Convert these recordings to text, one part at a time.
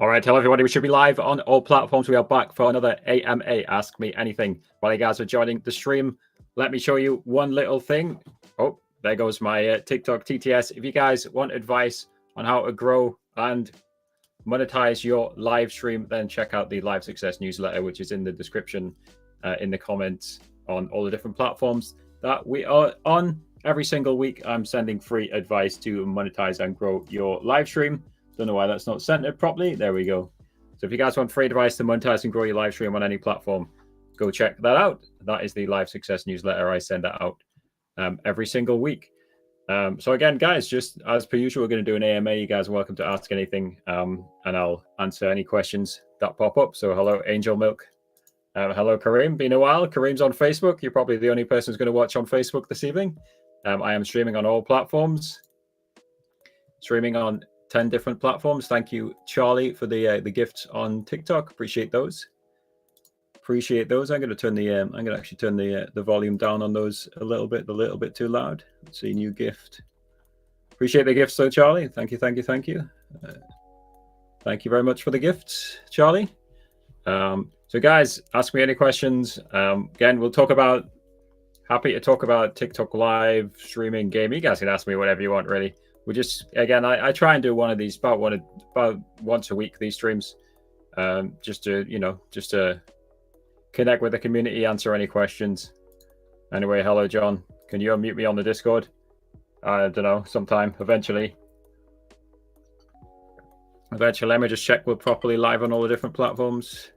All right, hello everybody. We should be live on all platforms. We are back for another AMA Ask Me Anything. While you guys are joining the stream, let me show you one little thing. Oh, there goes my TikTok TTS. If you guys want advice on how to grow and monetize your live stream, then check out the Live Success newsletter, which is in the description, in the comments on all the different platforms that we are on. Every single week, I'm sending free advice to monetize and grow your live stream. Don't know why that's not centered properly. There we go. So if you guys want free advice to monetize and grow your live stream on any platform, go check that out. That is the Live Success newsletter. I send that out every single week. So again, guys, just as per usual, we're going to do an AMA. You guys are welcome to ask anything, and I'll answer any questions that pop up. So hello, Angel Milk. Hello, Kareem. Been a while. Kareem's on Facebook. You're probably the only person who's going to watch on Facebook this evening. I am streaming on all platforms. Streaming on 10 different platforms. Thank you, Charlie, for the gifts on TikTok. Appreciate those. Appreciate those. I'm going to turn the I'm going to actually turn the volume down on those a little bit too loud. Let's see, new gift. Appreciate the gifts, though, Charlie. Thank you, thank you, thank you. Thank you very much for the gifts, Charlie. So, guys, ask me any questions. Again, we'll talk about. Happy to talk about TikTok live streaming, gaming. You guys can ask me whatever you want, really. We just, again, I try and do one of these about once a week, these streams, just to connect with the community, answer any questions. Anyway, hello, John. Can you unmute me on the Discord? I don't know, sometime, eventually. Eventually, let me just check we're properly live on all the different platforms.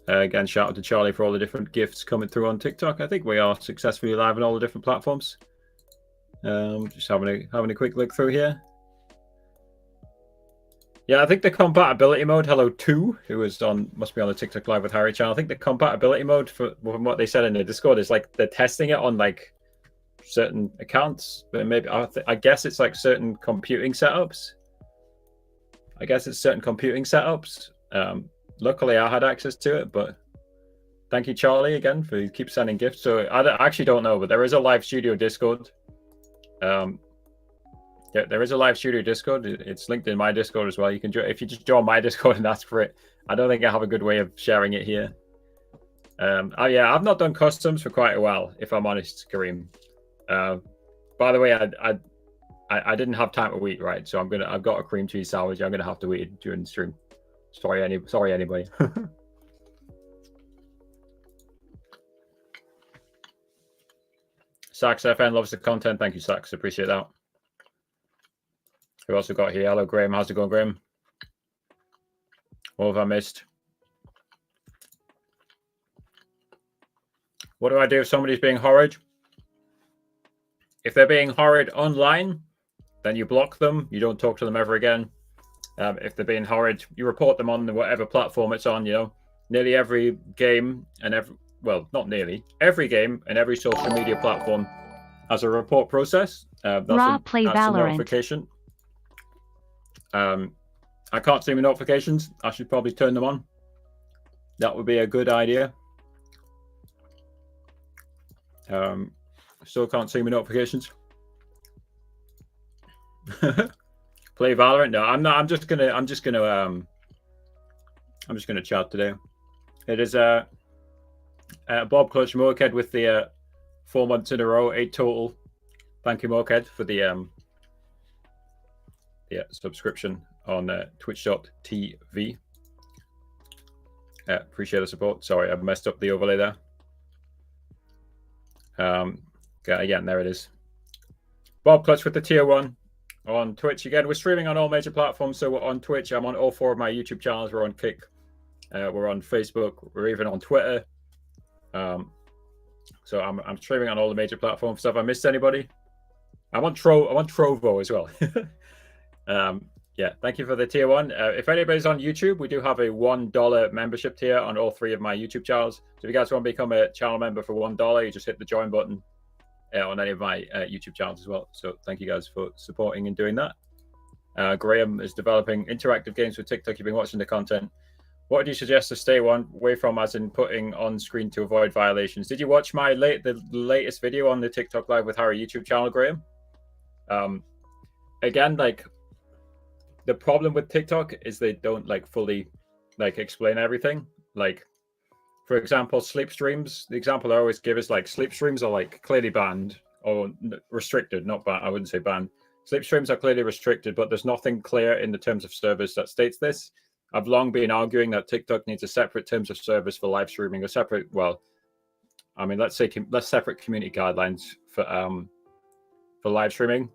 Again, shout out to Charlie for all the different gifts coming through on TikTok. I think we are successfully live on all the different platforms. Just having a quick look through here. Yeah, I think the compatibility mode. Hello, two, who was must be on the TikTok live with Harry channel. I think the compatibility mode from what they said in the Discord is like they're testing it on like certain accounts, but maybe I guess it's like certain computing setups. Luckily, I had access to it, but thank you, Charlie, again, for keep sending gifts. So I actually don't know, but there is a live studio Discord. Yeah, there is a live studio Discord. It's linked in my Discord as well. You can if you just join my Discord and ask for it. I don't think I have a good way of sharing it here. Oh yeah, I've not done customs for quite a while, if I'm honest, Kareem. By the way, I didn't have time to eat, right? So I've got a cream cheese sandwich. I'm gonna have to eat during the stream. Sorry, anybody. Sax FN loves the content. Thank you, Sax. Appreciate that. Who else we got here? Hello, Graham. How's it going, Graham? What have I missed? What do I do if somebody's being horrid? If they're being horrid online, then you block them. You don't talk to them ever again. If they're being horrid, you report them on whatever platform it's on. You know, nearly every game and not nearly every game and every social media platform has a report process. That's a notification. I can't see my notifications. I should probably turn them on. That would be a good idea. Still can't see my notifications. Play Valorant? No, I'm not. I'm just gonna chat today. It is Bob Clutch Moorhead with the 4 months in a row, 8 total. Thank you, Moorhead, for the subscription on twitch.tv. Appreciate the support. Sorry, I've messed up the overlay there. Again, there it is. Bob Clutch with the tier 1 on Twitch. Again, we're streaming on all major platforms. So we're on Twitch. I'm on all 4 of my YouTube channels. We're on Kick. We're on Facebook. We're even on Twitter. So I'm streaming on all the major platforms. So if I missed anybody, I'm on Trovo as well. Yeah, thank you for the tier 1. If anybody's on YouTube, we do have a $1 membership tier on all 3 of my YouTube channels. So if you guys want to become a channel member for $1, you just hit the join button on any of my YouTube channels as well. So thank you guys for supporting and doing that. Graham is developing interactive games with TikTok. You've been watching the content. What would you suggest to stay away from, as in putting on screen to avoid violations? Did you watch my the latest video on the TikTok Live with Harry YouTube channel, Graham? Again, like the problem with TikTok is they don't like fully like explain everything. Like, for example, sleep streams. The example I always give is like sleep streams are like clearly banned or restricted, not banned. I wouldn't say banned. Sleep streams are clearly restricted, but there's nothing clear in the terms of service that states this. I've long been arguing that TikTok needs a separate terms of service for live streaming, a separate, well, I mean, let's separate community guidelines for live streaming,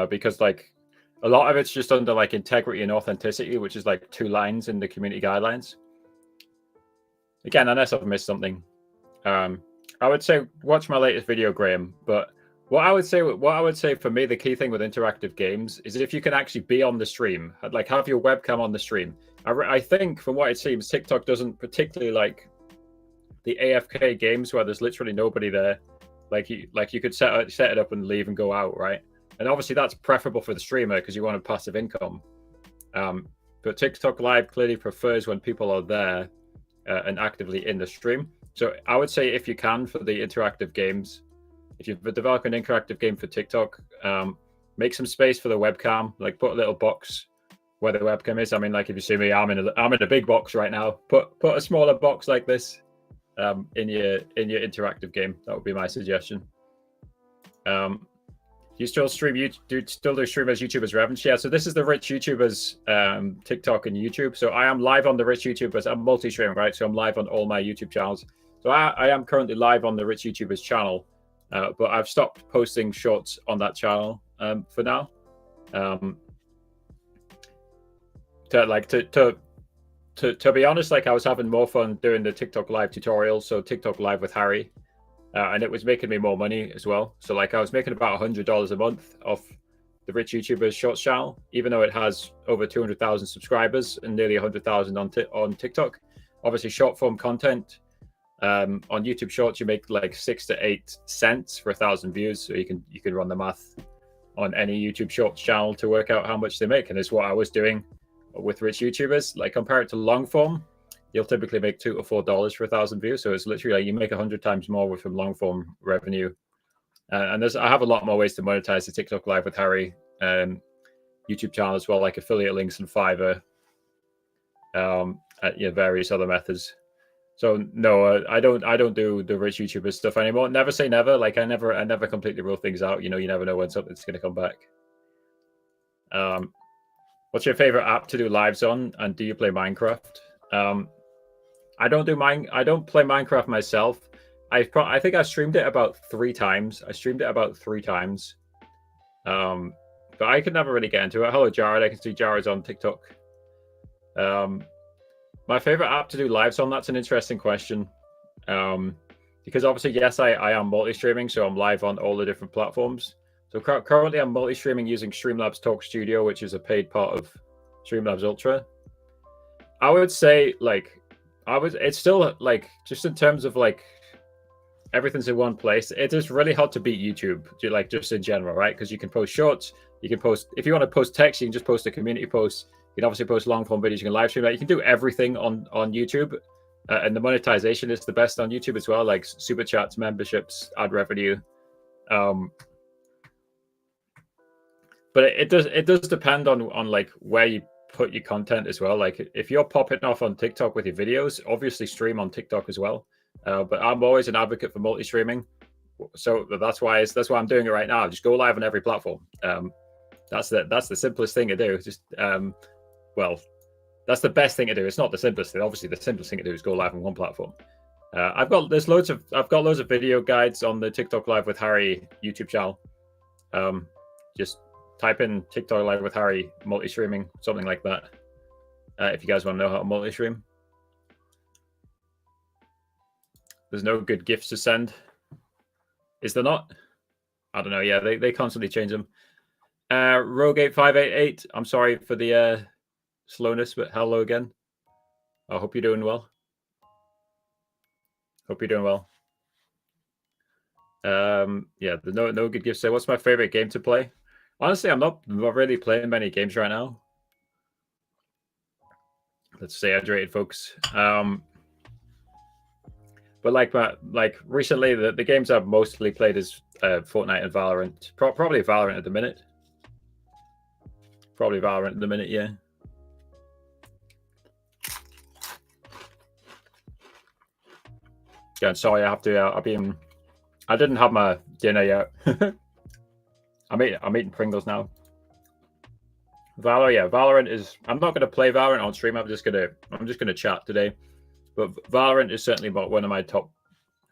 because like a lot of it's just under like integrity and authenticity, which is like 2 lines in the community guidelines. Again, unless I've missed something, I would say watch my latest video, Graham. But what I would say for me, the key thing with interactive games is if you can actually be on the stream, like have your webcam on the stream. I think from what it seems, TikTok doesn't particularly like the AFK games where there's literally nobody there. Like you could set it up and leave and go out, right? And obviously that's preferable for the streamer because you want a passive income. But TikTok Live clearly prefers when people are there and actively in the stream. So I would say if you can, for the interactive games, if you're developing an interactive game for TikTok, make some space for the webcam. Like put a little box where the webcam is. I mean, like if you see me, I'm in a big box right now. Put a smaller box like this in your interactive game. That would be my suggestion. Do you still stream? Do you still do stream as YouTubers Revenge? Yeah. So this is the Rich YouTubers TikTok and YouTube. So I am live on the Rich YouTubers. I'm multi-streaming, right? So I'm live on all my YouTube channels. So I am currently live on the Rich YouTubers channel, but I've stopped posting shorts on that channel for now. To be honest, like I was having more fun doing the TikTok Live tutorials. So TikTok Live with Harry. And it was making me more money as well. So like I was making about $100 a month off the Rich YouTubers Shorts channel, even though it has over 200,000 subscribers and nearly 100,000 on TikTok. Obviously, short form content on YouTube Shorts, you make like 6 to 8 cents for 1,000 views. So you can run the math on any YouTube Shorts channel to work out how much they make. And it's what I was doing with Rich YouTubers. Like compare it to long form, you'll typically make $2 to $4 for 1,000 views. So it's literally like you make 100 times more from long form revenue. And I have a lot more ways to monetize the TikTok Live with Harry YouTube channel as well, like affiliate links and Fiverr, various other methods. So no, I don't do the Rich YouTubers stuff anymore. Never say never. Like I never completely rule things out. You know, you never know when something's going to come back. What's your favorite app to do lives on? And do you play Minecraft? I don't play Minecraft myself. I think I streamed it about 3 times. But I could never really get into it. Hello, Jared. I can see Jared's on TikTok. My favorite app to do lives on, that's an interesting question. Because obviously, yes, I am multi-streaming, so I'm live on all the different platforms. So currently I'm multi-streaming using Streamlabs Talk Studio, which is a paid part of Streamlabs Ultra. I would say it's still like, just in terms of like everything's in one place, it is really hard to beat YouTube, like just in general, right? Because you can post shorts, you can post, if you want to post text, you can just post a community post. You can obviously post long form videos, you can live stream that. You can do everything on YouTube. And the monetization is the best on YouTube as well, like super chats, memberships, ad revenue. But it does depend on like where you put your content as well. Like if you're popping off on TikTok with your videos, obviously stream on TikTok as well. But I'm always an advocate for multi-streaming, so that's why I'm doing it right now. Just go live on every platform. That's the simplest thing to do. Just that's the best thing to do. It's not the simplest thing. Obviously, the simplest thing to do is go live on one platform. I've got loads of video guides on the TikTok Live with Harry YouTube channel. Just type in TikTok Live with Harry multi-streaming, something like that. If you guys want to know how to multi-stream. There's no good gifts to send. Is there not? I don't know. Yeah, they constantly change them. Rogue8588, I'm sorry for the slowness, but hello again. I hope you're doing well. Yeah, there's no good gifts. So what's my favorite game to play? Honestly, I'm not really playing many games right now. Let's stay hydrated, folks. But like recently, the games I've mostly played is Fortnite and Valorant. Probably Valorant at the minute. Probably Valorant at the minute, yeah. Yeah, sorry, I have to. I didn't have my dinner yet. I'm eating Pringles now. Valorant is. I'm not going to play Valorant on stream. I'm just gonna chat today. But Valorant is certainly one of my top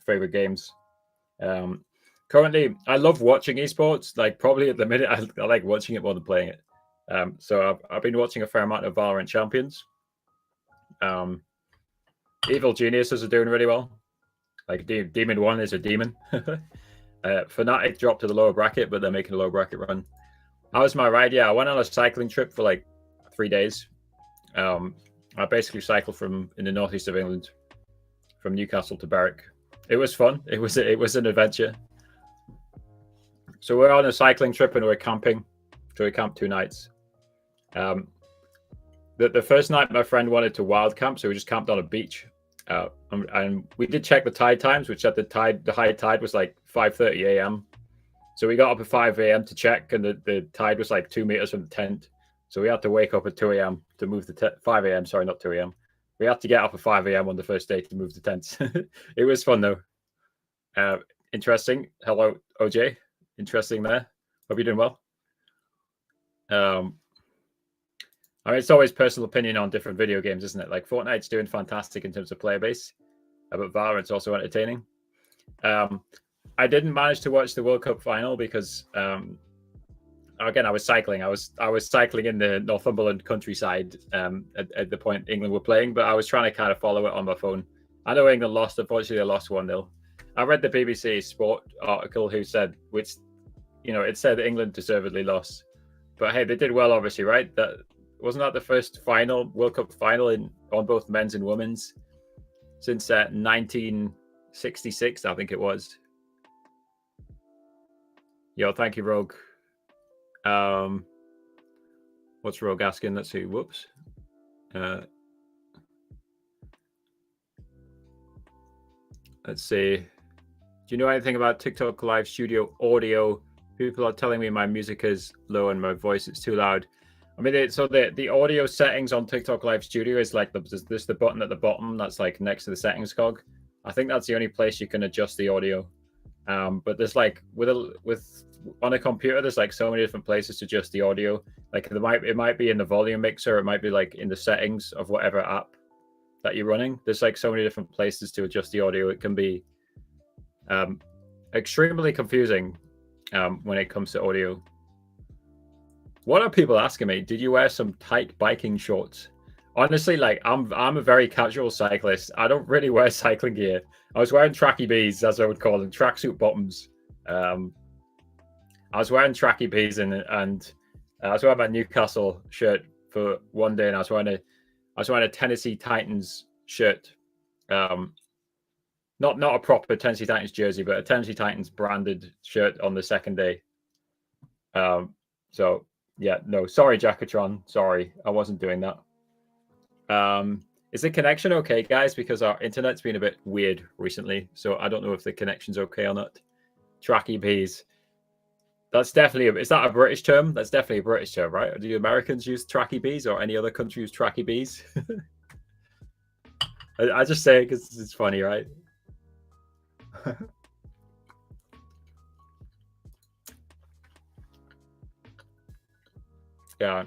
favorite games. Currently, I love watching esports. Like probably at the minute, I like watching it more than playing it. So I've been watching a fair amount of Valorant Champions. Evil Geniuses are doing really well. Like Demon 1 is a demon. Fnatic dropped to the lower bracket, but they're making a lower bracket run. How was my ride? Yeah, I went on a cycling trip for like 3 days. I basically cycled in the northeast of England, from Newcastle to Berwick. It was fun. It was an adventure. So we're on a cycling trip and we're camping. So we camped 2 nights. The first night, my friend wanted to wild camp, so we just camped on a beach. And we did check the tide times, which the high tide was like 5:30 a.m. So we got up at 5 a.m. to check, and the tide was like 2 meters from the tent. So we had to wake up at 2 a.m. to move the 5 a.m. Sorry, not 2 a.m. We had to get up at 5 a.m. on the first day to move the tents. It was fun though. Interesting. Hello, OJ. Interesting there. Hope you're doing well. I mean, it's always personal opinion on different video games, isn't it? Like Fortnite's doing fantastic in terms of player base, but Valorant's also entertaining. I didn't manage to watch the World Cup final because, again, I was cycling. I was cycling in the Northumberland countryside at the point England were playing, but I was trying to kind of follow it on my phone. I know England lost. Unfortunately, they lost 1-0. I read the BBC Sport article who said, it said England deservedly lost, but hey, they did well, obviously, right? Wasn't that the first World Cup final on both men's and women's since 1966, I think it was. Yo, thank you, Rogue. What's Rogue asking? Let's see. Whoops. Let's see. Do you know anything about TikTok Live Studio audio? People are telling me my music is low and my voice is too loud. I mean, so the audio settings on TikTok Live Studio is like there's the button at the bottom that's like next to the settings cog. I think that's the only place you can adjust the audio. But there's like on a computer, there's like so many different places to adjust the audio. Like it might be in the volume mixer, it might be like in the settings of whatever app that you're running. There's like so many different places to adjust the audio. It can be extremely confusing when it comes to audio. What are people asking me? Did you wear some tight biking shorts? Honestly, like I'm a very casual cyclist. I don't really wear cycling gear. I was wearing tracky bees, as I would call them, tracksuit bottoms. I was wearing tracky bees and I was wearing my Newcastle shirt for one day, and I was wearing a Tennessee Titans shirt. Not a proper Tennessee Titans jersey, but a Tennessee Titans branded shirt on the second day. So yeah, no, sorry, Jackatron. Sorry, I wasn't doing that. Is the connection okay, guys? Because our internet's been a bit weird recently, so I don't know if the connection's okay or not. Tracky bees. That's definitely is that a British term? That's definitely a British term, right? Or do the Americans use tracky bees, or any other country use tracky bees? I just say it because it's funny, right? Yeah.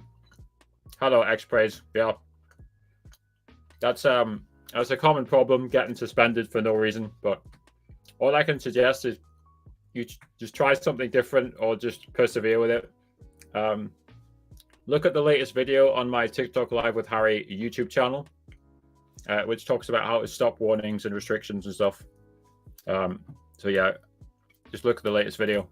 Hello, X-Praise. Yeah. That's a common problem, getting suspended for no reason. But all I can suggest is you just try something different or just persevere with it. Look at the latest video on my TikTok Live with Harry YouTube channel, which talks about how to stop warnings and restrictions and stuff. So yeah, just look at the latest video.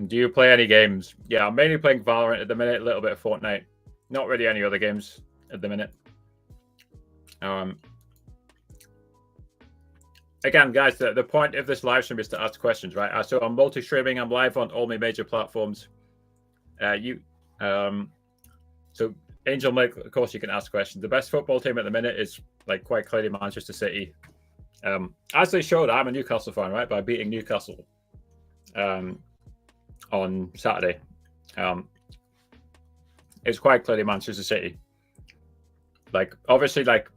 Do you play any games? Yeah, I'm mainly playing Valorant at the minute, a little bit of Fortnite. Not really any other games at the minute. Again, guys, the point of this live stream is to ask questions, right? So I'm multi-streaming. I'm live on all my major platforms. So Angel Mike, of course, you can ask questions. The best football team at the minute is like quite clearly Manchester City. As they showed, I'm a Newcastle fan, right? By beating Newcastle on Saturday. it's quite clearly Manchester City. Like, obviously, like,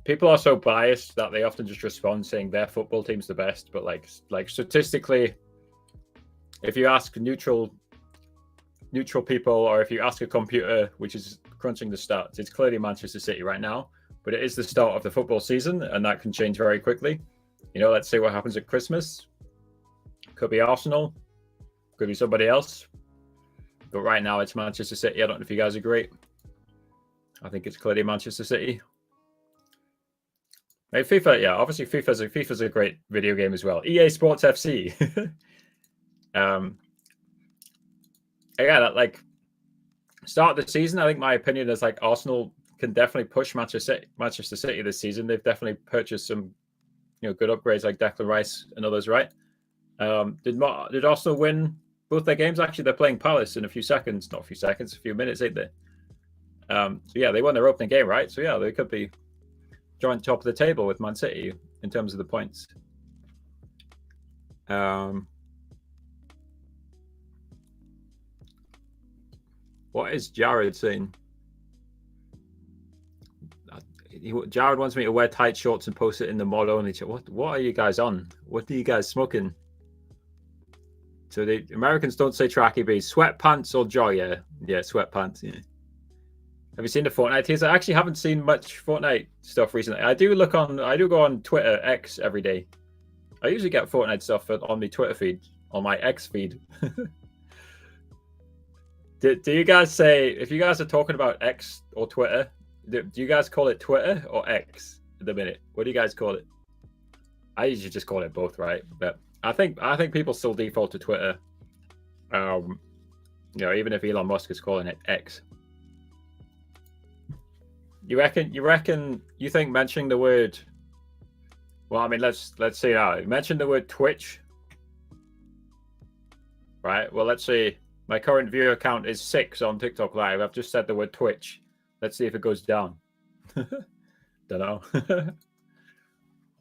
people are so biased that they often just respond saying their football team's the best. But like statistically, if you ask neutral people, or if you ask a computer which is crunching the stats, it's clearly Manchester City right now. But it is the start of the football season, and that can change very quickly. You know, let's see what happens at Christmas. Could be Arsenal, could be somebody else. But right now, it's Manchester City. I don't know if you guys agree. I think it's clearly Manchester City. Hey, FIFA, yeah, obviously FIFA's a great video game as well. EA Sports FC. Again, like, start of the season, I think my opinion is like Arsenal can definitely push Manchester City this season. They've definitely purchased some, good upgrades like Declan Rice and others, right? Did Arsenal win both their games? Actually, they're playing Palace in a few minutes, ain't they? So yeah, they won their opening game, right? So yeah, they could be joint top of the table with Man City in terms of the points. What is Jared saying? Jared wants me to wear tight shorts and post it in the mod only. What are you guys on? What are you guys smoking? So the Americans don't say tracky bees. Sweatpants or joy? Yeah, sweatpants. Yeah. Have you seen the Fortnite teas? I actually haven't seen much Fortnite stuff recently. I do go on Twitter X every day. I usually get Fortnite stuff on my Twitter feed, on my X feed. Do you guys say, if you guys are talking about X or Twitter, do you guys call it Twitter or X at the minute? What do you guys call it? I usually just call it both, right? But I think people still default to Twitter. Even if Elon Musk is calling it X. You think mentioning the word, well, I mean, let's see now. Mention the word Twitch. Right? Well, let's see. My current viewer count is 6 on TikTok Live. I've just said the word Twitch. Let's see if it goes down. Don't know. We're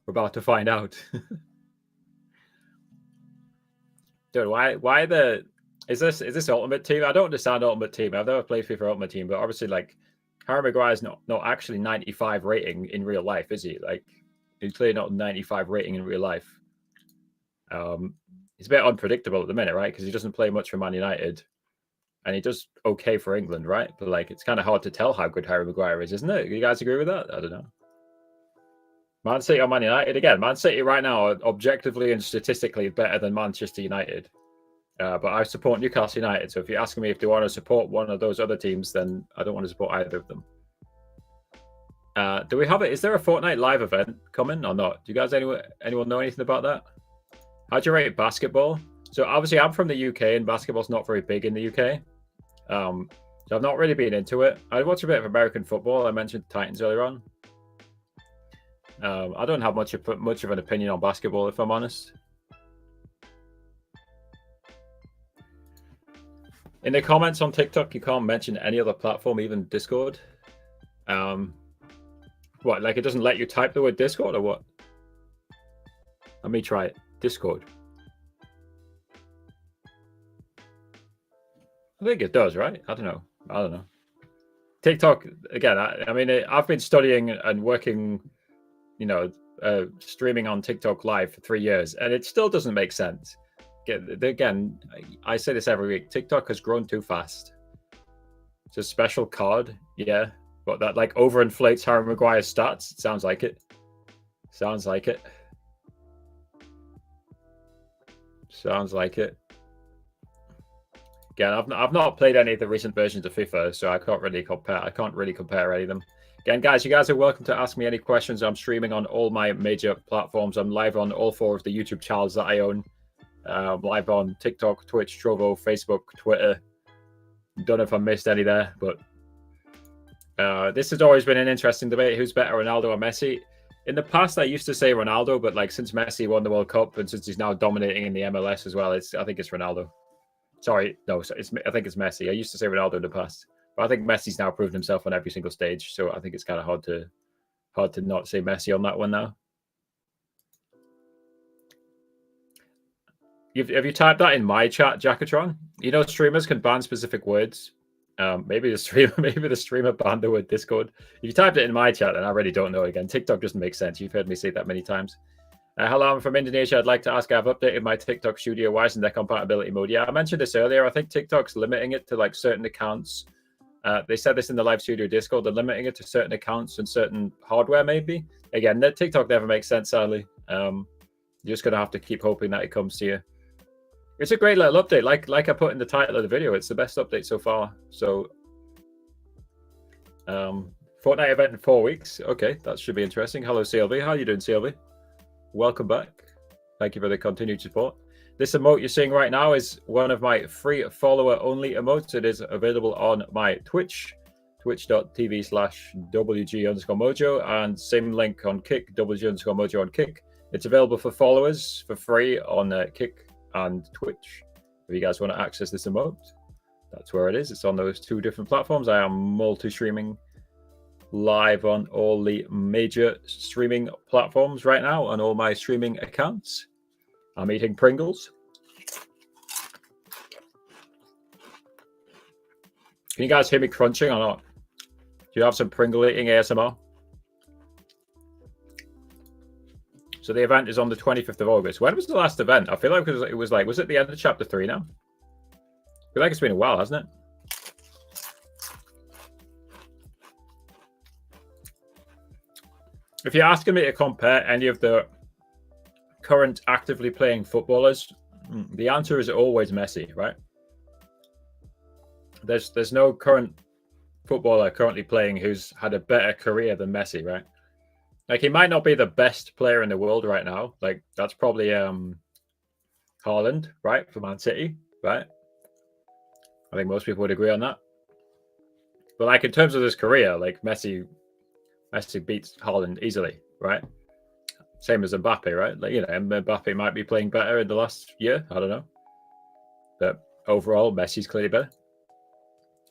about to find out. Dude, why is this Ultimate Team? I don't understand Ultimate Team. I've never played FIFA Ultimate Team, but obviously, like, Harry Maguire's not actually 95 rating in real life, is he? Like, he's clearly not 95 rating in real life. It's a bit unpredictable at the minute, right? Because he doesn't play much for Man United, and he does okay for England, right? But like, it's kind of hard to tell how good Harry Maguire is, isn't it? You guys agree with that? I don't know. Man City or Man United? Again, Man City right now are objectively and statistically better than Manchester United. But I support Newcastle United. So if you're asking me if they want to support one of those other teams, then I don't want to support either of them. Do we have it? Is there a Fortnite live event coming or not? Do you guys anyone know anything about that? How do you rate basketball? So obviously I'm from the UK and basketball's not very big in the UK. So I've not really been into it. I watch a bit of American football. I mentioned the Titans earlier on. I don't have much of an opinion on basketball, if I'm honest. In the comments on TikTok, you can't mention any other platform, even Discord. What, like it doesn't let you type the word Discord or what? Let me try it. Discord. I think it does, right? I don't know. TikTok, again, I mean, I've been studying and working, streaming on TikTok Live for 3 years, and it still doesn't make sense. Again, I say this every week. TikTok has grown too fast. It's a special card, yeah, but that like overinflates Harry Maguire's stats. It sounds like it. Sounds like it. Again, I've not played any of the recent versions of FIFA, so I can't really compare any of them. Again, guys, you guys are welcome to ask me any questions. I'm streaming on all my major platforms. I'm live on all 4 of the YouTube channels that I own. Live on TikTok, Twitch, Trovo, Facebook, Twitter. Don't know if I missed any there, but this has always been an interesting debate. Who's better, Ronaldo or Messi? In the past, I used to say Ronaldo, but like since Messi won the World Cup and since he's now dominating in the MLS as well, I think it's Ronaldo. Sorry, no, I think it's Messi. I used to say Ronaldo in the past, but I think Messi's now proved himself on every single stage. So I think it's kind of hard to not say Messi on that one now. Have you typed that in my chat, Jackatron? Streamers can ban specific words Maybe the streamer, maybe the streamer banned the word Discord. If you typed it in my chat, then I really don't know. Again, TikTok doesn't make sense. You've heard me say that many times. Hello, I'm from Indonesia. I'd like to ask, I've updated my TikTok studio. Why isn't there compatibility mode? Yeah, I mentioned this earlier. I think TikTok's limiting it to like certain accounts. They said this in the live studio Discord. They're limiting it to certain accounts and certain hardware, maybe. Again, TikTok never makes sense, sadly. You're just going to have to keep hoping that it comes to you. It's a great little update. Like I put in the title of the video, it's the best update so far. So, Fortnite event in 4 weeks. Okay, that should be interesting. Hello, Sylvie. How are you doing, Sylvie? Welcome back. Thank you for the continued support. This emote you're seeing right now is one of my free follower-only emotes. It is available on my Twitch, twitch.tv/WG_Mojo, and same link on Kick, WG_Mojo on Kick. It's available for followers for free on Kick and Twitch. If you guys want to access this emote, that's where it is. It's on those two different platforms. I am multi-streaming live on all the major streaming platforms right now on all my streaming accounts. I'm eating Pringles. Can you guys hear me crunching or not? Do you have some Pringle eating ASMR? So the event is on the 25th of August. When was the last event? I feel like it was like, was it the end of chapter 3 now? I feel like it's been a while, hasn't it? If you're asking me to compare any of the current actively playing footballers, the answer is always Messi, right? There's no current footballer currently playing who's had a better career than Messi, right? Like, he might not be the best player in the world right now. Like, that's probably Haaland, right, for Man City, right? I think most people would agree on that. But like, in terms of his career, like Messi beats Haaland easily, right? Same as Mbappe, right? Like, you know, Mbappe might be playing better in the last year. I don't know. But overall, Messi's clearly better.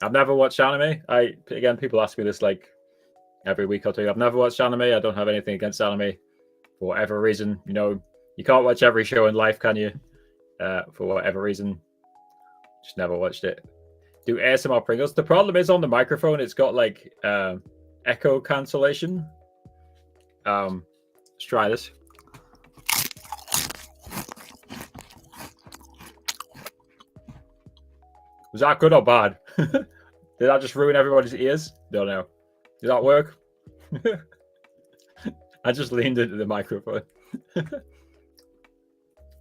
I've never watched anime. Again, people ask me this like every week or two. I've never watched anime. I don't have anything against anime for whatever reason. You know, you can't watch every show in life, can you? For whatever reason. Just never watched it. Do ASMR Pringles. The problem is on the microphone, it's got like echo cancellation. Let's try this. Was that good or bad? Did that just ruin everybody's ears? Don't know. Did that work? I just leaned into the microphone.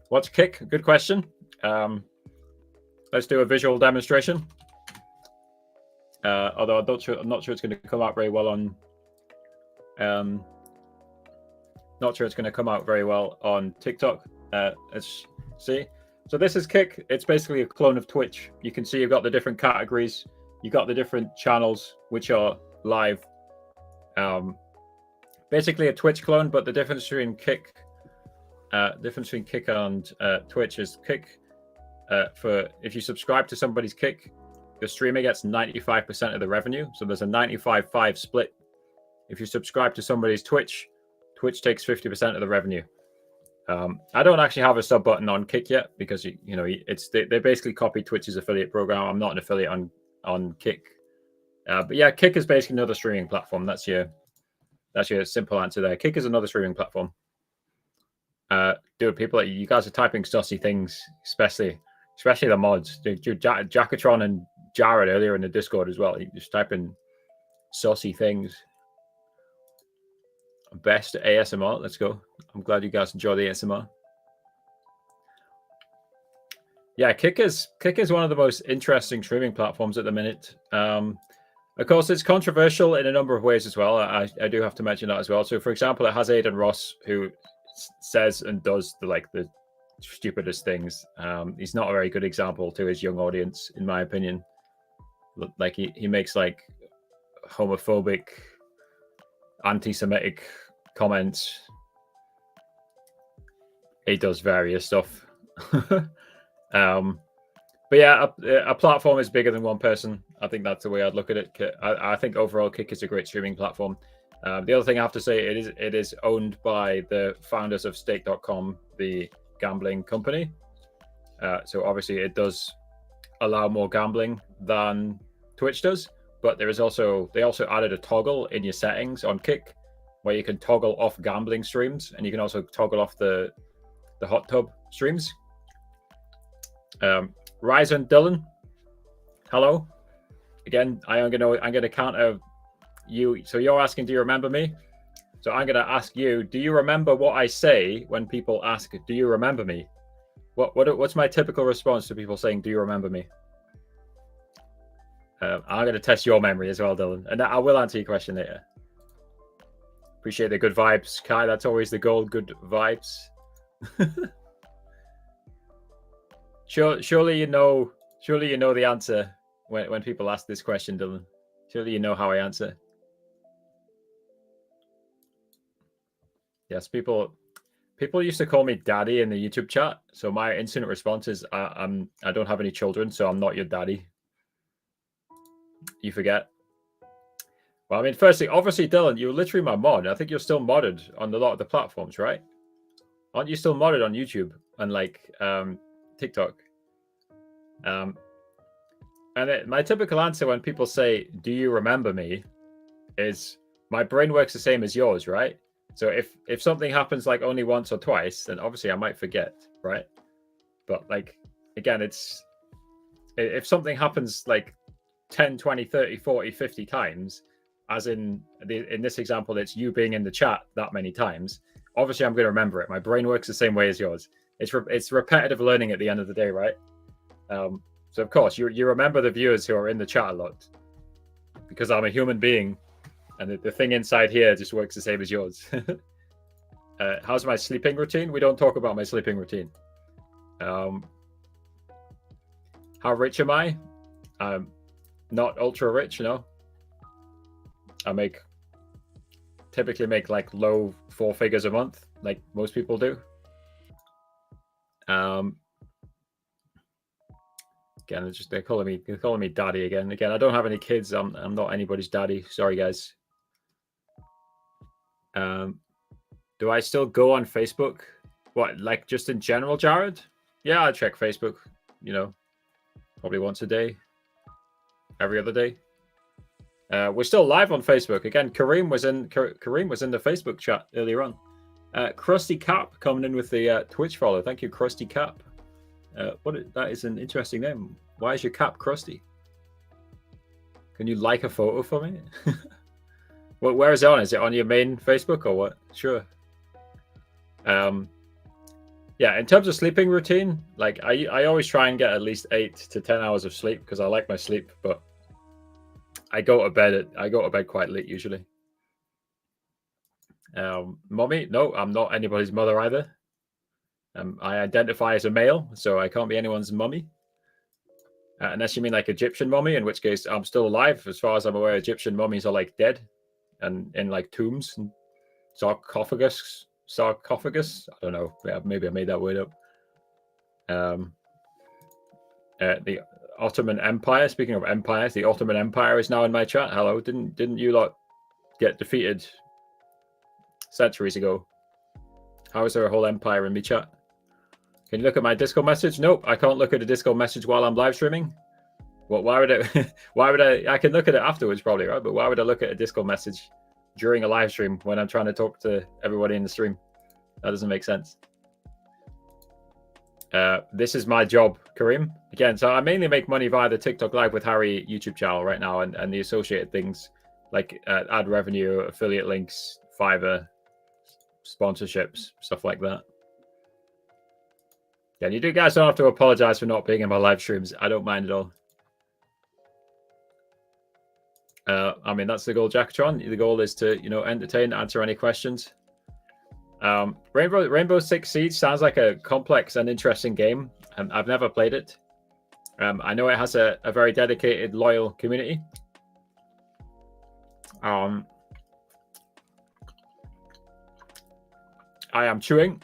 What's Kick? Good question. Let's do a visual demonstration. Although I'm not sure it's going to come out very well on. Not sure it's going to come out very well on TikTok. Let's see. So this is Kick. It's basically a clone of Twitch. You can see you've got the different categories. You've got the different channels which are live. Basically a Twitch clone, but the difference between Kick, and Twitch is Kick. For if you subscribe to somebody's Kick, the streamer gets 95% of the revenue. So there's a 95-5 split. If you subscribe to somebody's Twitch, Twitch takes 50% of the revenue. I don't actually have a sub button on Kick yet because you know they basically copy Twitch's affiliate program. I'm not an affiliate on Kick, but yeah, Kick is basically another streaming platform. That's your simple answer there. Kick is another streaming platform. Dude, people, you guys are typing sussy things, especially the mods. Dude, Jackatron and Jared earlier in the Discord as well. You just typing sussy things. Best ASMR. Let's go. I'm glad you guys enjoy the ASMR. Yeah, Kick is one of the most interesting streaming platforms at the minute. Of course, it's controversial in a number of ways as well. I do have to mention that as well. So, for example, it has Aiden Ross, who says and does the stupidest things. He's not a very good example to his young audience, in my opinion. Like he makes like homophobic, anti-Semitic comments. He does various stuff. But yeah, a platform is bigger than one person. I think that's the way I'd look at it. I think overall Kick is a great streaming platform. The other thing I have to say, it is owned by the founders of Stake.com, the gambling company. So obviously it does allow more gambling than Twitch does, but they also added a toggle in your settings on Kick where you can toggle off gambling streams, and you can also toggle off the hot tub streams. Ryzen Dylan, hello. Again, I'm gonna counter you. So you're asking, do you remember me? So I'm gonna ask you, do you remember what I say when people ask, do you remember me? What's my typical response to people saying, do you remember me? I'm gonna test your memory as well, Dylan, and I will answer your question later. Appreciate the good vibes, Kai. That's always the goal. Good vibes. Surely you know the answer when people ask this question, Dylan. Surely you know how I answer. Yes, people used to call me daddy in the YouTube chat. So my instant response is, I don't have any children, so I'm not your daddy. You forget. Well, I mean, firstly, obviously, Dylan, you're literally my mod. I think you're still modded on a lot of the platforms, right? Aren't you still modded on YouTube and like TikTok? And my typical answer when people say, do you remember me? Is my brain works the same as yours, right? So if something happens like only once or twice, then obviously I might forget, right? But like, again, it's if something happens like 10, 20, 30, 40, 50 times, as in this example, it's you being in the chat that many times, obviously I'm going to remember it. My brain works the same way as yours. It's repetitive learning at the end of the day, right? So of course you remember the viewers who are in the chat a lot, because I'm a human being, and the thing inside here just works the same as yours. How's my sleeping routine? We don't talk about my sleeping routine. How rich am I? I'm not ultra rich, no. I typically make like low 4 figures a month, like most people do. Again, they're calling me daddy again. Again, I don't have any kids. I'm not anybody's daddy. Sorry, guys. Do I still go on Facebook? What, like just in general, Jared? Yeah, I check Facebook. You know, probably once a day, every other day. We're still live on Facebook. Again, Kareem was in the Facebook chat earlier on. Krusty Cap coming in with the Twitch follow. Thank you, Krusty Cap. That is an interesting name. Why is your cap crusty? Can you like a photo for me? Well, where is it on? Is it on your main Facebook or what? Sure. Yeah, in terms of sleeping routine, like I always try and get at least 8 to 10 hours of sleep because I like my sleep, but I go to bed quite late usually. Mommy? No, I'm not anybody's mother either. I identify as a male, so I can't be anyone's mummy. Unless you mean like Egyptian mummy, in which case I'm still alive. As far as I'm aware, Egyptian mummies are like dead and in like tombs and sarcophagus. I don't know. Yeah, maybe I made that word up. The Ottoman Empire. Speaking of empires, the Ottoman Empire is now in my chat. Hello. Didn't you lot get defeated centuries ago? How is there a whole empire in my chat? Can you look at my Discord message? Nope, I can't look at a Discord message while I'm live streaming. Well, why would I? I can look at it afterwards probably, right? But why would I look at a Discord message during a live stream when I'm trying to talk to everybody in the stream? That doesn't make sense. This is my job, Kareem. Again, so I mainly make money via the TikTok Live with Harry YouTube channel right now, and the associated things like ad revenue, affiliate links, Fiverr, sponsorships, stuff like that. Yeah, you guys don't have to apologize for not being in my live streams. I don't mind at all. I mean, that's the goal, Jackatron. The goal is to, entertain, answer any questions. Rainbow Six Siege sounds like a complex and interesting game. I've never played it. I know it has a very dedicated, loyal community. I am chewing.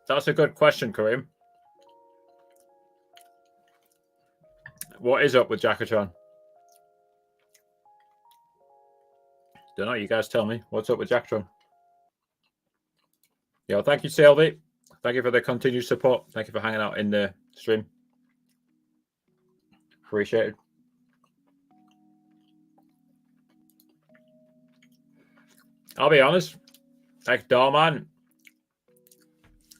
That's a good question, Kareem. What is up with Jackatron? Don't know. You guys tell me. What's up with Jackatron? Yeah, thank you, Sylvie. Thank you for the continued support. Thank you for hanging out in the stream. Appreciate it. I'll be honest, like Darman,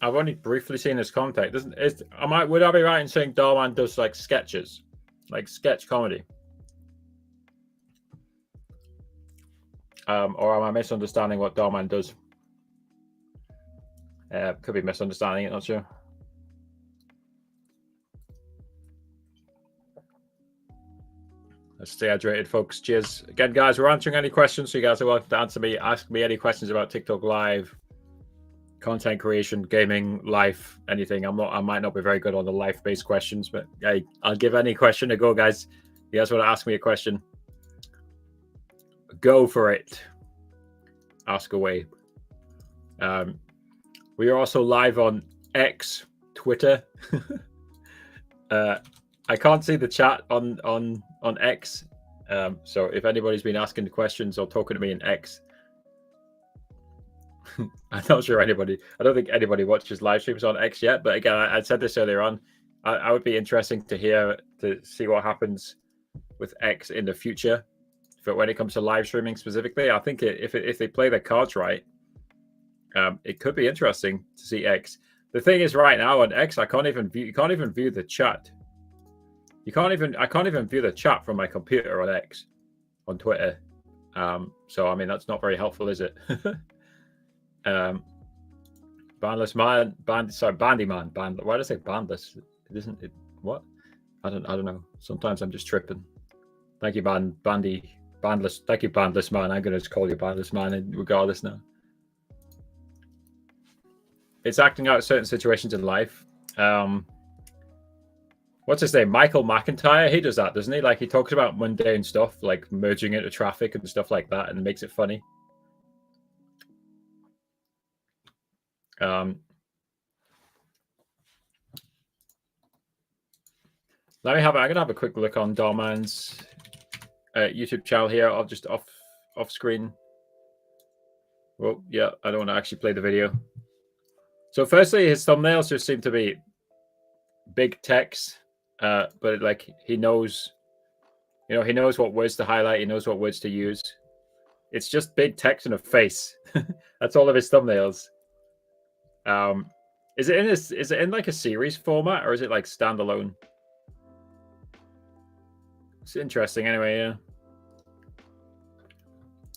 I've only briefly seen his content. Would I be right in saying Darman does like sketches, like sketch comedy? Or am I misunderstanding what Darman does? Could be misunderstanding it, not sure. Let's stay hydrated, folks. Cheers. Again, guys, we're answering any questions, so you guys are welcome to ask me any questions about TikTok Live, content creation, gaming, life, anything. I might not be very good on the life-based questions, but hey, I'll give any question a go, guys. You guys want to ask me a question? Go for it. Ask away. We are also live on X, Twitter. I can't see the chat on X. So if anybody's been asking questions or talking to me in X, I'm not sure anybody. I don't think anybody watches live streams on X yet. But again, I said this earlier on. I would be interesting to see what happens with X in the future. But when it comes to live streaming specifically, I think if they play their cards right, it could be interesting to see X. The thing is, right now on X, you can't even view the chat. I can't even view the chat from my computer on X, on Twitter. So I mean, that's not very helpful, is it? Bandless man, Bandy man, band. Why did I say bandless? It isn't it. What? I don't know. Sometimes I'm just tripping. Thank you, bandless. Thank you, bandless man. I'm gonna just call you bandless man, regardless now. It's acting out certain situations in life. What's his name? Michael McIntyre. He does that, doesn't he? Like he talks about mundane stuff, like merging into traffic and stuff like that, and makes it funny. I'm gonna have a quick look on Darman's YouTube channel here. I'll just off screen. Well, yeah, I don't want to actually play the video. So firstly, his thumbnails just seem to be big text, but like he knows what words to highlight. He knows what words to use. It's just big text and a face. That's all of his thumbnails. Is it in like a series format, or is it like standalone? It's interesting anyway, yeah.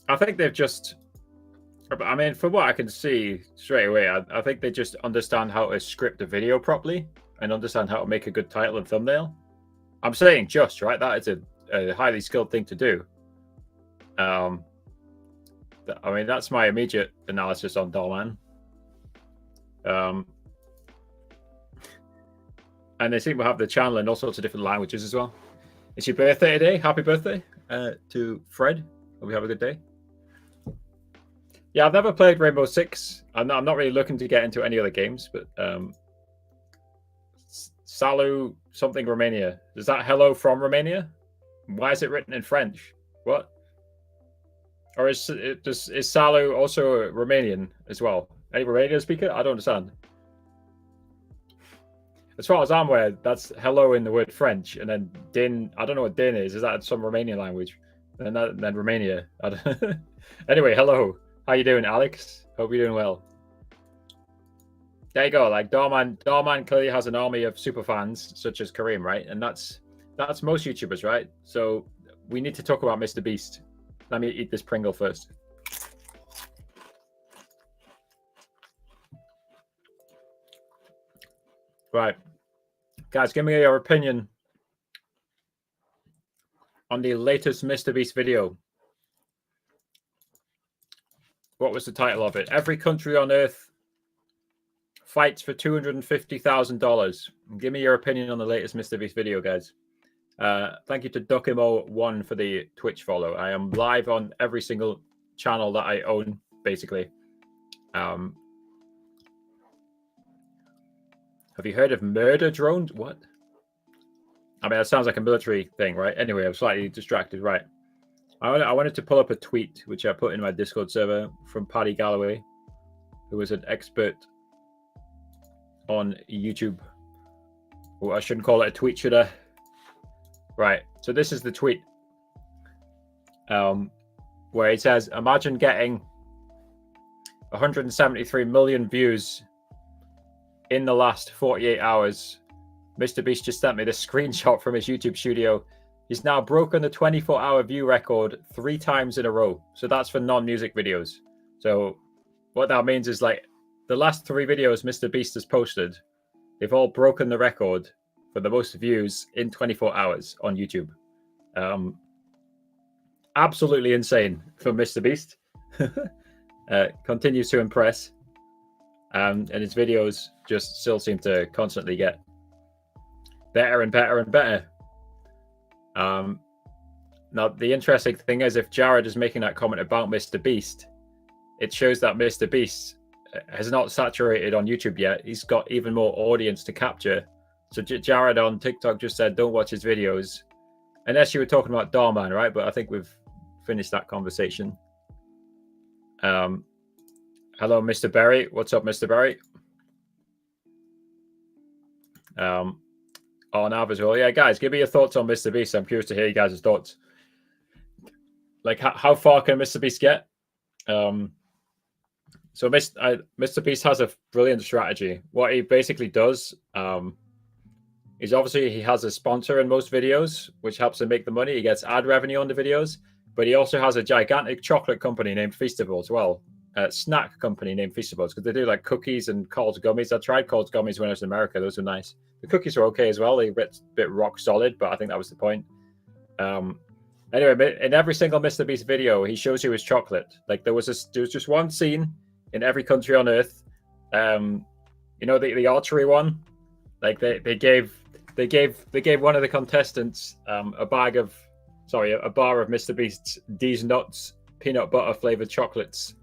I think they've just, I mean, from what I can see straight away, I think they just understand how to script a video properly and understand how to make a good title and thumbnail. I'm saying just, right? That is a highly skilled thing to do. I mean, that's my immediate analysis on Darman. And they seem to have the channel in all sorts of different languages as well. It's your birthday today. Happy birthday to Fred. Hope you have a good day. Yeah, I've never played Rainbow Six. I'm not really looking to get into any other games, but Salut something Romania. Is that hello from Romania? Why is it written in French? What? Or is Salut also Romanian as well? Any Romanian speaker? I don't understand. As far as I'm aware, that's hello in the word French, and then din. I don't know what din is. Is that some Romanian language? And then Romania. I don't anyway, hello. How you doing, Alex? Hope you're doing well. There you go. Like Darman clearly has an army of super fans, such as Kareem, right? And that's most YouTubers, right? So we need to talk about Mr. Beast. Let me eat this Pringle first. Right, guys, give me your opinion on the latest Mr. Beast video. What was the title of it? Every country on Earth fights for $250,000. Give me your opinion on the latest Mr. Beast video, guys. Thank you to Duckimo1 for the Twitch follow. I am live on every single channel that I own, basically. Have you heard of murder drones? What? I mean, that sounds like a military thing, right? Anyway, I'm slightly distracted. Right. I wanted to pull up a tweet, which I put in my Discord server from Paddy Galloway, who is an expert on YouTube. Oh, I shouldn't call it a tweet, should I? Right. So this is the tweet where it says, imagine getting 173 million views in the last 48 hours. Mr. Beast just sent me this screenshot from his YouTube studio. He's now broken the 24-hour view record 3 times in a row. So that's for non-music videos. So what that means is like the last 3 videos Mr. Beast has posted, they've all broken the record for the most views in 24 hours on YouTube. Absolutely insane for Mr. Beast. Continues to impress. And his videos just still seem to constantly get better and better and better. Now, the interesting thing is, if Jared is making that comment about Mr. Beast, it shows that Mr. Beast has not saturated on YouTube yet. He's got even more audience to capture. So Jared on TikTok just said, don't watch his videos. Unless you were talking about Darman, right? But I think we've finished that conversation. Hello, Mr. Berry. What's up, Mr. Berry? On Nav as well. Yeah, guys, give me your thoughts on Mr. Beast. I'm curious to hear you guys' thoughts. Like, how far can Mr. Beast get? So Mr. Beast has a brilliant strategy. What he basically does is obviously he has a sponsor in most videos, which helps him make the money. He gets ad revenue on the videos, but he also has a gigantic chocolate company named Feastable as well. Snack company named Feastables, because they do like cookies and Coles gummies. I tried Coles gummies when I was in America. Those were nice. The cookies were okay as well. They were a bit rock solid, but I think that was the point. Anyway, in every single Mr. Beast video, he shows you his chocolate. Like there was just one scene in every country on Earth. You know the archery one. Like they gave one of the contestants a bar of Mr. Beast's These Nuts peanut butter flavored chocolates.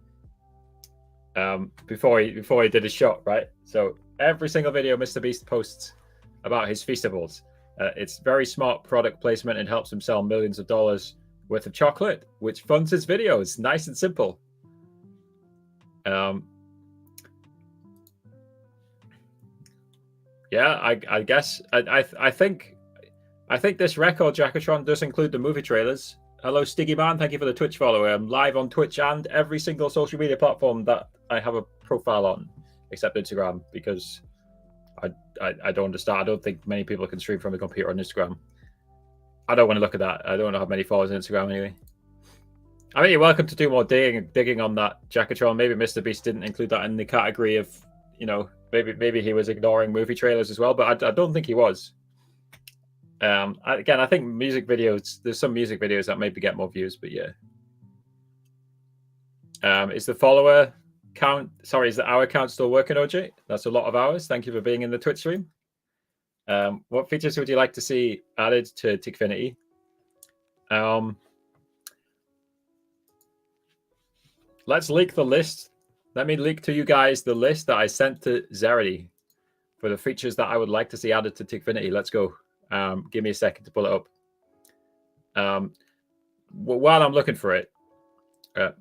Before he did a shot, right? So every single video Mr. Beast posts about his Feastables. It's very smart product placement and helps him sell millions of dollars worth of chocolate, which funds his videos. Nice and simple. Yeah, I guess I think this record, Jackatron, does include the movie trailers. Hello, Stiggy Man. Thank you for the Twitch follow. I'm live on Twitch and every single social media platform that I have a profile on, except Instagram, because I don't understand. I don't think many people can stream from a computer on Instagram. I don't want to look at that. I don't have many followers on Instagram anyway. I mean, you're welcome to do more digging on that, Jackatron. Maybe Mr. Beast didn't include that in the category of, you know, maybe he was ignoring movie trailers as well, but I don't think he was. Again, I think music videos, there's some music videos that maybe get more views, but yeah. Is the follower count, is the hour count still working, OJ? That's a lot of hours. Thank you for being in the Twitch stream. What features would you like to see added to Tickfinity? Let's leak the list. Let me leak to you guys the list that I sent to Zerity for the features that I would like to see added to Tickfinity. Let's go. Give me a second to pull it up. While I'm looking for it,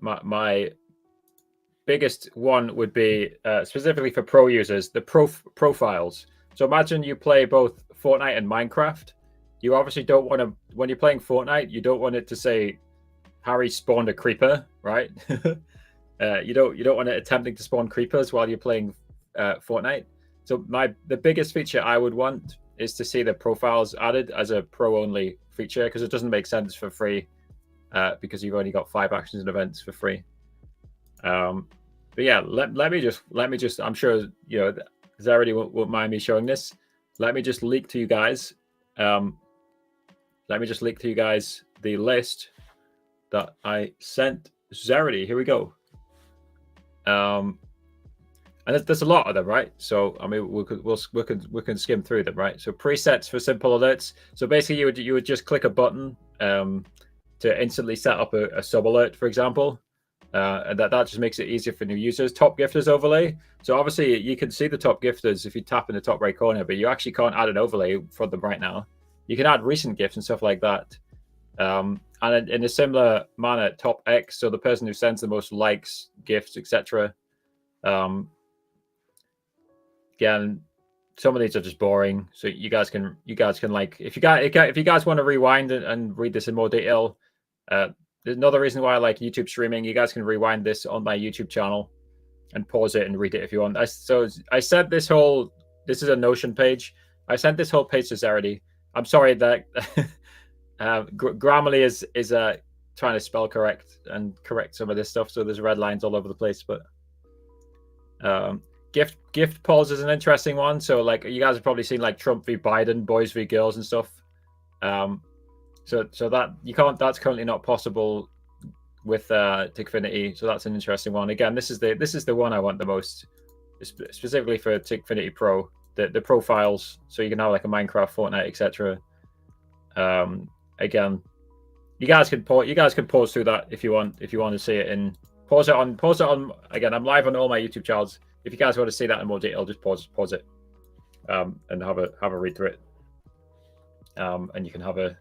my biggest one would be specifically for pro users, the profiles. So imagine you play both Fortnite and Minecraft. You obviously don't want to, when you're playing Fortnite, you don't want it to say Harry spawned a creeper, right? You don't want it attempting to spawn creepers while you're playing Fortnite. So the biggest feature I would want is to see the profiles added as a pro-only feature, because it doesn't make sense for free, because you've only got 5 actions and events for free. But yeah, let me just. I'm sure you know Zerity won't mind me showing this. Let me just leak to you guys. Let me just leak to you guys the list that I sent Zerity. Here we go. And there's a lot of them, right? So I mean, we can skim through them, right? So presets for simple alerts. So basically, you would just click a button to instantly set up a sub alert, for example, and that just makes it easier for new users. Top gifters overlay. So obviously, you can see the top gifters if you tap in the top right corner, but you actually can't add an overlay for them right now. You can add recent gifts and stuff like that. And in a similar manner, top X, so the person who sends the most likes, gifts, etc. Again, some of these are just boring, so you guys can like, if you guys want to rewind and read this in more detail, there's another reason why I like YouTube streaming. You guys can rewind this on my YouTube channel and pause it and read it if you want. I said this is a Notion page. I sent this whole page to Zarity. I'm sorry that Grammarly is trying to spell correct and correct some of this stuff, so there's red lines all over the place. But gift polls is an interesting one. So like, you guys have probably seen like Trump v Biden, boys v girls and stuff. So that you can't. That's currently not possible with Tickfinity. So that's an interesting one. Again, this is the one I want the most, specifically for Tickfinity Pro. The profiles, so you can have like a Minecraft, Fortnite, etc. Again, you guys can pause through that if you want to see it in pause it on. Again, I'm live on all my YouTube channels. If you guys want to see that in more detail, just pause it, and have a read through it. And you can have a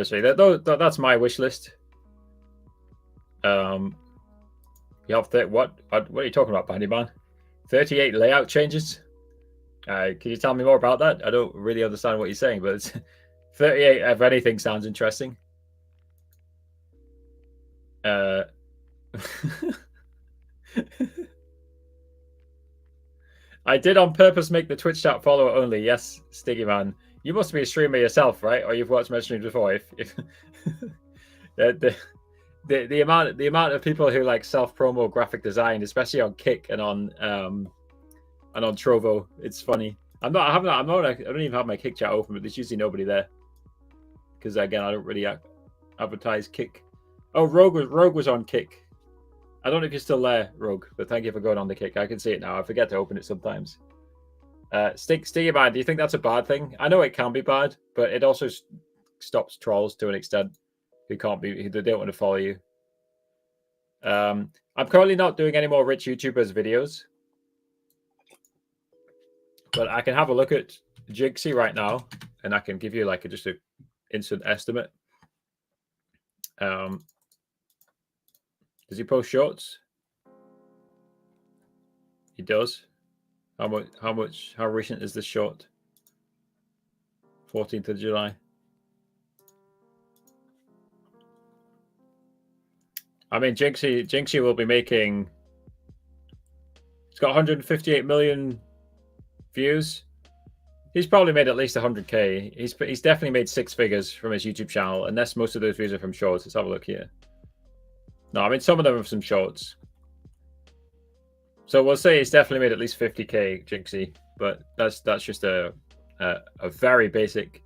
see. That's my wish list. You have what are you talking about, Bandyman? 38 layout changes. Can you tell me more about that? I don't really understand what you're saying, but it's 38 of anything sounds interesting. I did on purpose make the Twitch chat follower only. Yes, Stiggy Man. You must be a streamer yourself, right? Or you've watched my streams before. If the amount of people who like self-promo graphic design, especially on Kick and on Trovo, it's funny. I don't even have my Kick chat open, but there's usually nobody there because again, I don't really advertise Kick. Oh, Rogue was on Kick. I don't know if you're still there, Rogue, but thank you for going on the Kick. I can see it now. I forget to open it sometimes. Sticky Man, do you think that's a bad thing? I know it can be bad, but it also stops trolls to an extent who they don't want to follow you. I'm currently not doing any more rich YouTubers videos, but I can have a look at Jinxie right now, and I can give you like just an instant estimate. Does he post shorts? He does. How recent is this short? 14th of July. I mean, Jinxie will be making. It's got 158 million views. He's probably made at least 100k. He's definitely made six figures from his YouTube channel, unless most of those views are from shorts. Let's have a look here. No, I mean some of them are from shorts. So we'll say he's definitely made at least 50k, Jinxie, but that's just a very basic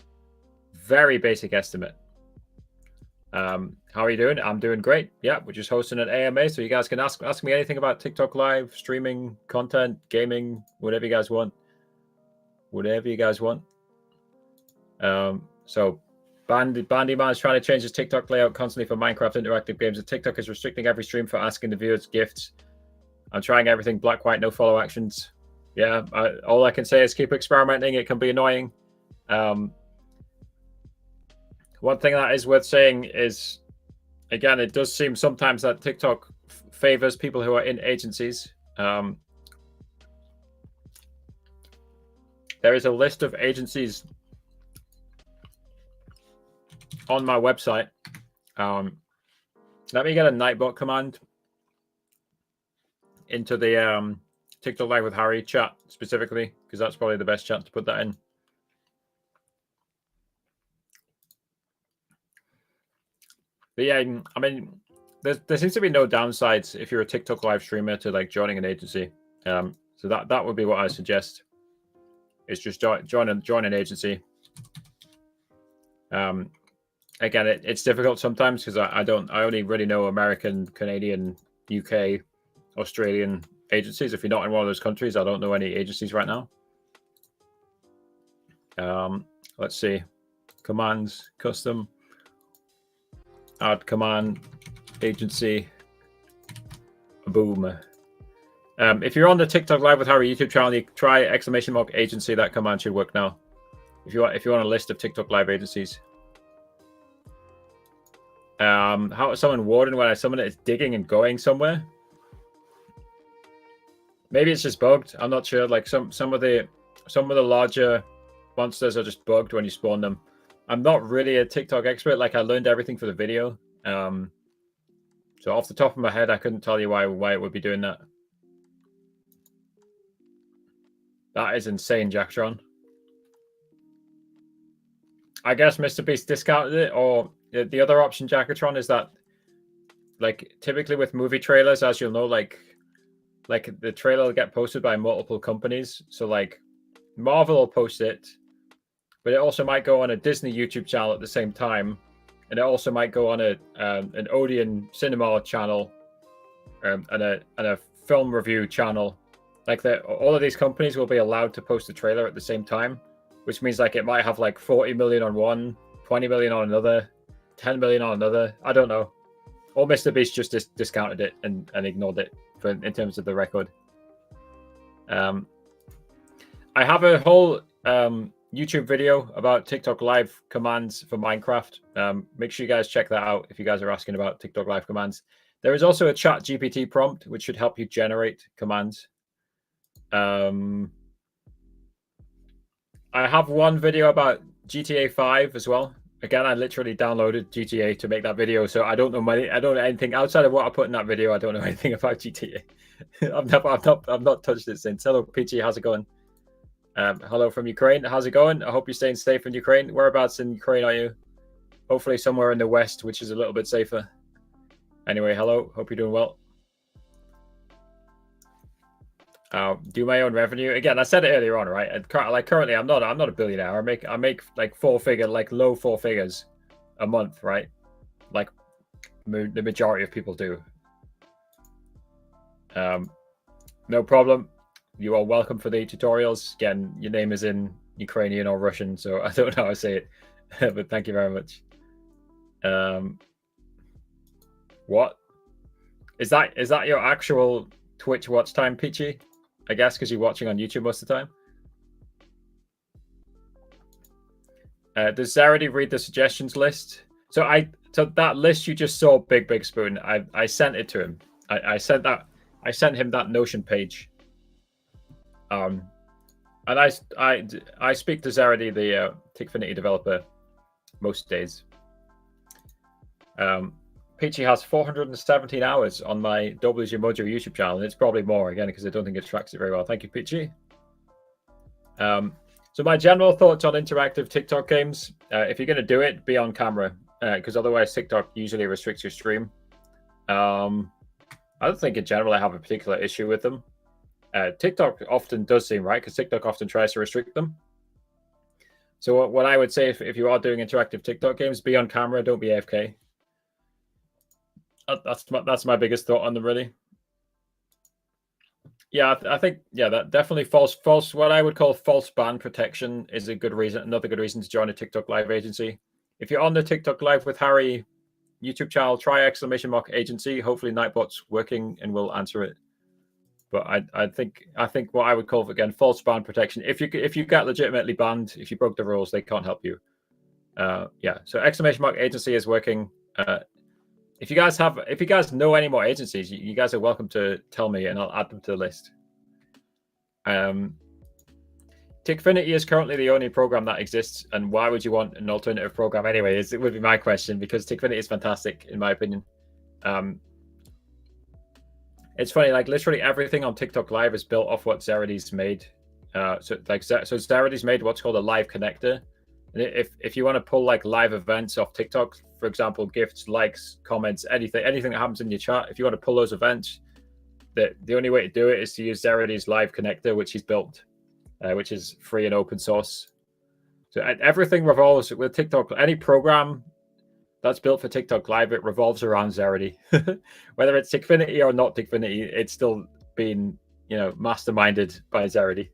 estimate. How are you doing? I'm doing great. Yeah, we're just hosting an AMA, so you guys can ask me anything about TikTok Live, streaming, content, gaming, whatever you guys want. Whatever you guys want. So Bandyman is trying to change his TikTok layout constantly for Minecraft interactive games, and TikTok is restricting every stream for asking the viewers gifts. I'm trying everything black, white, no follow actions. Yeah, all I can say is keep experimenting. It can be annoying. One thing that is worth saying is, again, it does seem sometimes that TikTok favors people who are in agencies. There is a list of agencies on my website. Let me get a Nightbot command into the TikTok Live with Harry chat specifically, because that's probably the best chat to put that in. But yeah, I mean, there seems to be no downsides if you're a TikTok Live streamer to like joining an agency. So that would be what I suggest. Is just join an agency. Again, it's difficult sometimes because I only really know American, Canadian, UK, Australian agencies. If you're not in one of those countries, I don't know any agencies right now. Let's see. Commands, custom, add command, agency, boom. If you're on the TikTok Live with Harry YouTube channel, you try ! agency. That command should work now. If you want a list of TikTok Live agencies. How is someone warden when I summon it is digging and going somewhere? Maybe it's just bugged. I'm not sure. Like some of the larger monsters are just bugged when you spawn them. I'm not really a TikTok expert. Like I learned everything for the video. So off the top of my head, I couldn't tell you why it would be doing that. That is insane, Jacktron. I guess Mr. Beast discounted it, or the other option, Jackatron, is that like typically with movie trailers, as you'll know, like the trailer will get posted by multiple companies. So like Marvel will post it, but it also might go on a Disney YouTube channel at the same time, and it also might go on an Odeon Cinema channel, and a film review channel. Like all of these companies will be allowed to post the trailer at the same time, which means like it might have like 40 million on one, 20 million on another, 10 million on another. I don't know. Or Mr. Beast just discounted it and ignored it in terms of the record. I have a whole YouTube video about TikTok Live commands for Minecraft. Make sure you guys check that out if you guys are asking about TikTok Live commands. There is also a ChatGPT prompt, which should help you generate commands. I have one video about GTA 5 as well. Again, I literally downloaded GTA to make that video, so I don't know anything outside of what I put in that video. I don't know anything about GTA. I've not touched it since. Hello, Peachy, how's it going? Hello from Ukraine. How's it going? I hope you're staying safe in Ukraine. Whereabouts in Ukraine are you? Hopefully somewhere in the west, which is a little bit safer. Anyway, hello. Hope you're doing well. Do my own revenue again. I said it earlier on, right? Currently, I'm not a billionaire. I make like low four figures a month, right? Like the majority of people do. No problem. You are welcome for the tutorials. Again, your name is in Ukrainian or Russian, so I don't know how to say it, but thank you very much. What is that your actual Twitch watch time, Peachy? I guess because you're watching on YouTube most of the time. Does Zaredy read the suggestions list? So that list you just saw, Big Spoon. I sent it to him. I sent him that Notion page. And I speak to Zaredy, the Tickfinity developer, most days. Peachy has 417 hours on my WG Mojo YouTube channel, and it's probably more again because I don't think it tracks it very well. Thank you, Peachy. So my general thoughts on interactive TikTok games: if you're going to do it, be on camera, because otherwise TikTok usually restricts your stream. I don't think in general I have a particular issue with them. TikTok often does seem right because TikTok often tries to restrict them. So what I would say if you are doing interactive TikTok games, be on camera, don't be AFK. That's my biggest thought on them, really. Yeah, I think that definitely false. What I would call false ban protection is a good reason. Another good reason to join a TikTok Live agency. If you're on the TikTok Live with Harry YouTube channel, try !agency. Hopefully Nightbot's working and will answer it. But I think what I would call again false ban protection. If you get legitimately banned, if you broke the rules, they can't help you. Yeah. So !agency is working. If you guys know any more agencies, you guys are welcome to tell me, and I'll add them to the list. Tickfinity is currently the only program that exists, and why would you want an alternative program anyway? It would be my question, because Tickfinity is fantastic in my opinion. It's funny, like literally everything on TikTok Live is built off what Zaredy's made. So Zaredy's made what's called a live connector. And if you want to pull like live events off TikTok, for example, gifts, likes, comments, anything that happens in your chat, if you want to pull those events, the only way to do it is to use Zaredy's live connector, which he's built, which is free and open source. So everything revolves with TikTok. Any program that's built for TikTok Live, it revolves around Zaredy. Whether it's Tickfinity or not Tickfinity, it's still been masterminded by Zaredy.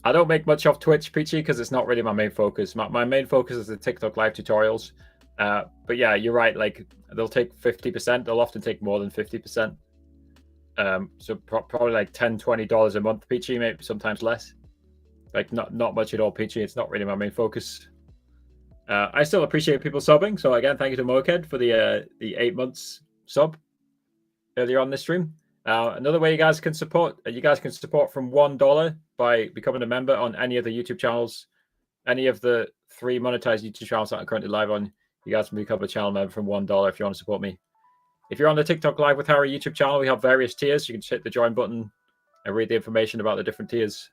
I don't make much of Twitch, Peachy, because it's not really my main focus. My main focus is the TikTok Live tutorials. But yeah, you're right. Like they'll take 50%. They'll often take more than 50%. So probably like $10, $20 a month, Peachy, maybe sometimes less. Like not much at all, Peachy. It's not really my main focus. I still appreciate people subbing. So again, thank you to Moked for the 8 months sub earlier on this stream. Another way you guys can support from $1 by becoming a member on any of the YouTube channels, any of the 3 monetized YouTube channels that I'm currently live on. You guys can become a channel member from $1 if you want to support me. If you're on the TikTok Live with Harry YouTube channel, we have various tiers. You can just hit the join button and read the information about the different tiers.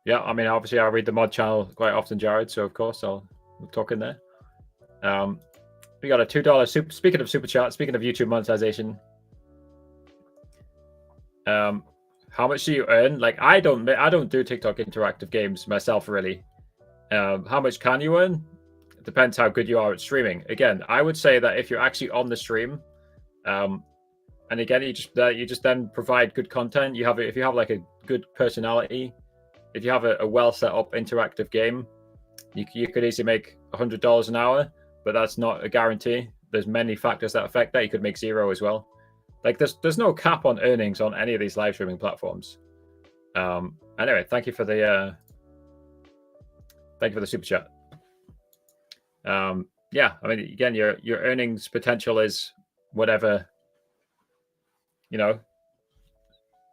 Yeah, I mean, obviously, I read the mod channel quite often, Jared. So of course, we'll talk in there. We got a $2 super. Speaking of super chat, speaking of YouTube monetization, how much do you earn? Like, I don't do TikTok interactive games myself, really. How much can you earn? It depends how good you are at streaming. Again, I would say that if you're actually on the stream, and again, you just then provide good content. If you have like a good personality, if you have a well set up interactive game, you could easily make $100 an hour. But that's not a guarantee. There's many factors that affect that. You could make $0 as well. Like there's no cap on earnings on any of these live streaming platforms. Anyway, thank you for the super chat. Yeah, I mean, again, your earnings potential is whatever. You know,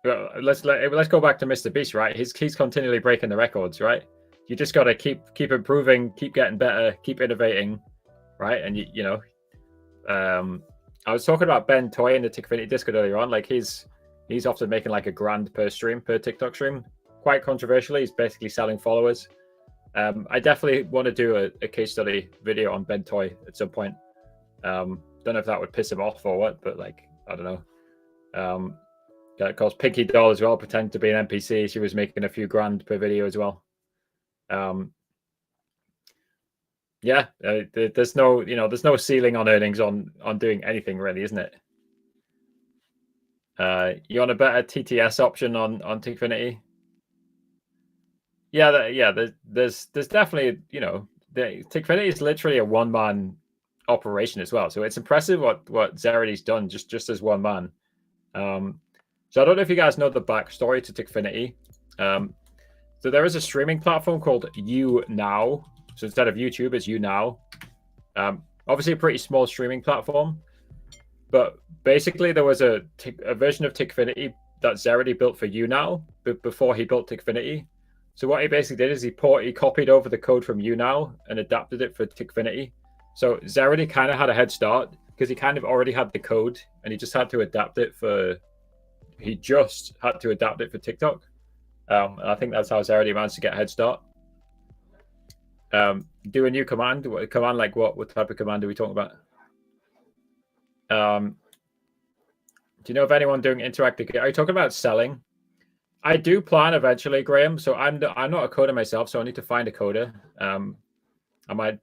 let's go back to Mr. Beast, right? He's continually breaking the records, right? You just got to keep improving, keep getting better, keep innovating. Right, and you know, I was talking about Ben Toy in the Tickfinity Discord earlier on. Like he's often making like $1,000 per TikTok stream. Quite controversially, he's basically selling followers. I definitely want to do a case study video on Ben Toy at some point. Don't know if that would piss him off or what, but like I don't know. Of course, Pinky Doll as well, pretending to be an NPC. She was making a few grand per video as well. Yeah, there's no ceiling on earnings on doing anything really, isn't it? You want a better TTS option on Tickfinity? Yeah, there's definitely, you know, Tickfinity is literally a one-man operation as well. So it's impressive what Zerity's done just as one man. So I don't know if you guys know the backstory to Tickfinity. So there is a streaming platform called YouNow. So instead of YouTube, it's YouNow. Obviously, a pretty small streaming platform. But basically, there was a version of Tickfinity that Zerity built for YouNow before he built Tickfinity. So what he basically did is he copied over the code from YouNow and adapted it for Tickfinity. So Zerity kind of had a head start because he kind of already had the code and he just had to adapt it for TikTok. And I think that's how Zerity managed to get a head start. Do a new command. What type of command are we talking about? Do you know of anyone doing interactive? Are you talking about selling? I do plan eventually, Graham. So I'm not a coder myself, so I need to find a coder. I might.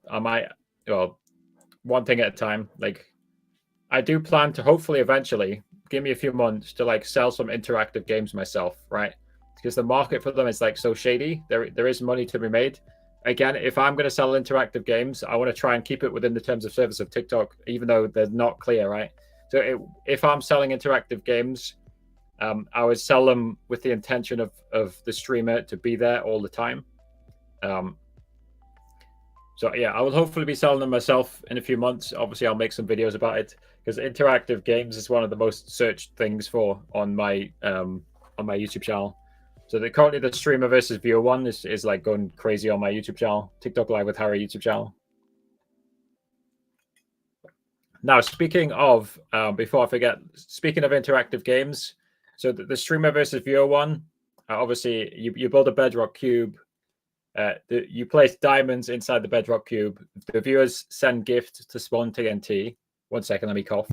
Well, one thing at a time. Like, I do plan to hopefully eventually, give me a few months to like sell some interactive games myself, right? Because the market for them is like so shady. There is money to be made. Again, if I'm going to sell interactive games, I want to try and keep it within the terms of service of TikTok, even though they're not clear, right? So if I'm selling interactive games, I would sell them with the intention of the streamer to be there all the time. So yeah, I will hopefully be selling them myself in a few months. Obviously, I'll make some videos about it because interactive games is one of the most searched things on my YouTube channel. So currently the streamer versus viewer one is like going crazy on my YouTube channel, TikTok Live with Harry YouTube channel. Now, speaking of, before I forget, speaking of interactive games, so the streamer versus viewer one, obviously you build a bedrock cube, you place diamonds inside the bedrock cube. The viewers send gifts to spawn TNT. 1 second, let me cough.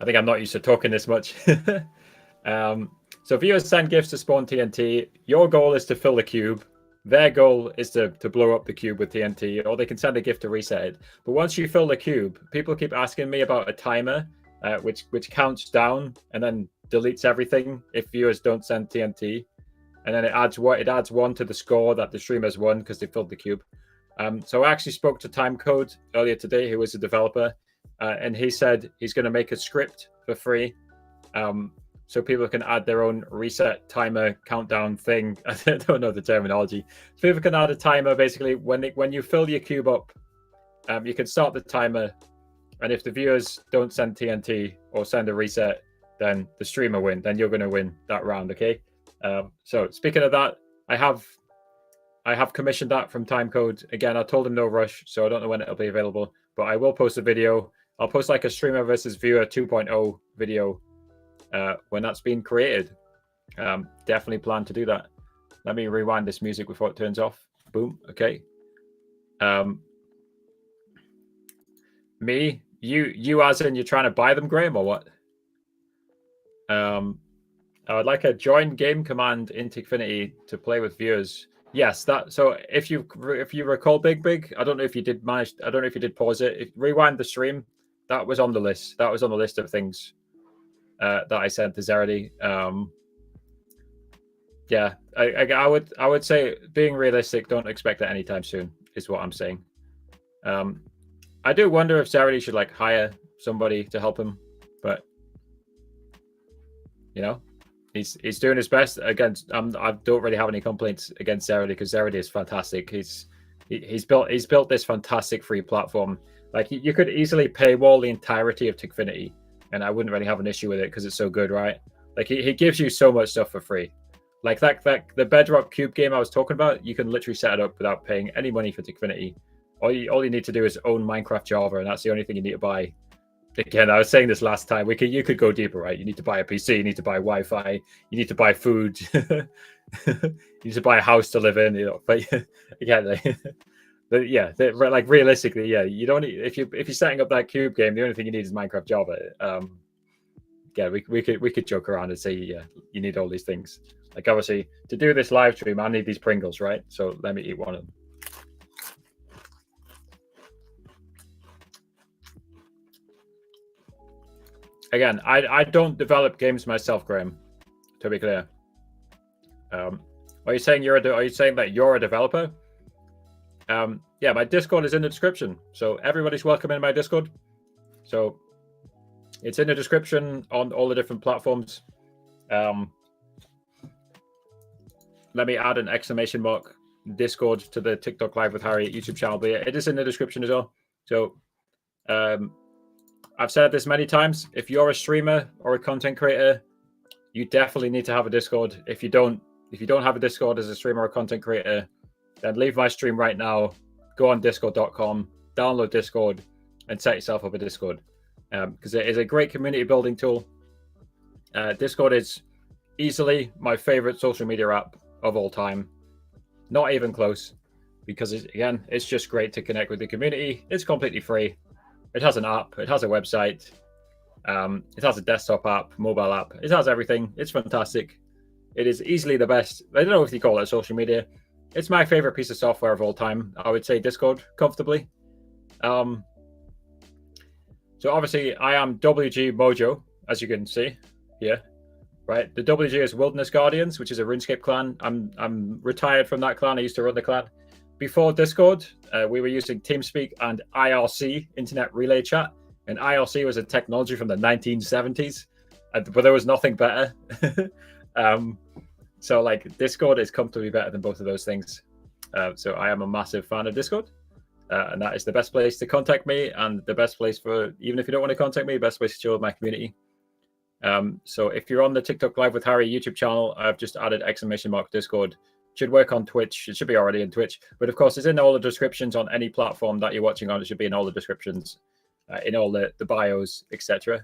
I think I'm not used to talking this much. So viewers send gifts to spawn TNT. Your goal is to fill the cube. Their goal is to blow up the cube with TNT, or they can send a gift to reset it. But once you fill the cube, people keep asking me about a timer, which counts down and then deletes everything if viewers don't send TNT, and then it adds 1 to the score that the streamers won because they filled the cube. So I actually spoke to Timecode earlier today, who is a developer, and he said he's going to make a script for free, so people can add their own reset timer countdown thing. I don't know the terminology. So people can add a timer basically when you fill your cube up. You can start the timer, and if the viewers don't send TNT or send a reset, then the streamer win. Then you're going to win that round, okay? So speaking of that, I have commissioned that from Timecode. Again, I told him no rush, so I don't know when it'll be available, but I will post a video. I'll post like a streamer versus viewer 2.0 video when that's been created. Definitely plan to do that. Let me rewind this music before it turns off. Boom. Okay. Me, you as in you're trying to buy them, Graham, or what? I would like a join game command in Tickfinity to play with viewers. Yes, that. So if you recall, Big, I don't know if you did manage. I don't know if you did pause it. If rewind the stream, that was on the list. That was on the list of things that I sent to Zeredy. Yeah, I would say, being realistic, don't expect it anytime soon, is what I'm saying. I do wonder if Zeredy should like hire somebody to help him, but you know, he's doing his best. Against I don't really have any complaints against Zeredy because Zeredy is fantastic. He's built this fantastic free platform. Like you could easily paywall the entirety of Tickfinity, and I wouldn't really have an issue with it because it's so good, right? Like he gives you so much stuff for free. Like that the Bedrock Cube game I was talking about, you can literally set it up without paying any money for Tickfinity. All you need to do is own Minecraft Java, and that's the only thing you need to buy. Again, I was saying this last time. You could go deeper, right? You need to buy a PC, you need to buy Wi-Fi, you need to buy food, you need to buy a house to live in. You know, but again, like realistically, yeah, you don't need, if you're setting up that Cube game, the only thing you need is Minecraft Java. Yeah, we could joke around and say, yeah, you need all these things. Like obviously, to do this live stream, I need these Pringles, right? So let me eat one of them. Again, I don't develop games myself, Graham. To be clear, are you saying that you're a developer? Yeah, my Discord is in the description, so everybody's welcome in my Discord. So it's in the description on all the different platforms. Let me add an exclamation mark Discord to the TikTok Live with Harry YouTube channel, but yeah, it is in the description as well. So I've said this many times. If you're a streamer or a content creator, you definitely need to have a Discord. If you don't have a Discord as a streamer or content creator, then leave my stream right now. Go on discord.com, download Discord, and set yourself up a Discord. Because it is a great community building tool. Discord is easily my favorite social media app of all time. Not even close. Because it's just great to connect with the community. It's completely free. It has an app. It has a website. It has a desktop app, mobile app. It has everything. It's fantastic. It is easily the best. I don't know if you call it social media. It's my favorite piece of software of all time. I would say Discord comfortably. So obviously I am WG Mojo, as you can see here, right? The WG is Wilderness Guardians, which is a RuneScape clan. I'm retired from that clan. I used to run the clan. Before Discord, we were using TeamSpeak and IRC, Internet Relay Chat. And IRC was a technology from the 1970s, but there was nothing better. So like Discord is comfortably better than both of those things. So I am a massive fan of Discord. And that is the best place to contact me, and the best place for, even if you don't want to contact me, best place to show my community. So if you're on the TikTok Live with Harry YouTube channel, I've just added exclamation mark Discord. Should work on Twitch. It should be already in Twitch, but of course it's in all the descriptions on any platform that you're watching on. It should be in all the descriptions, in all the bios, etc.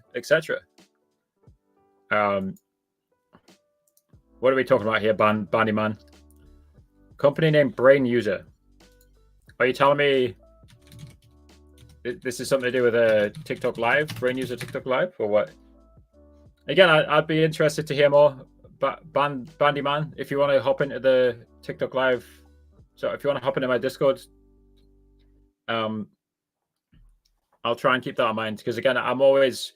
What are we talking about here, Bandy Man? Company name Brain User. Are you telling me this is something to do with a TikTok Live, Brain User TikTok Live, or what? Again, I'd be interested to hear more. Bandy Man, if you want to hop into the TikTok Live, so if you want to hop into my Discord, I'll try and keep that in mind, because again, I'm always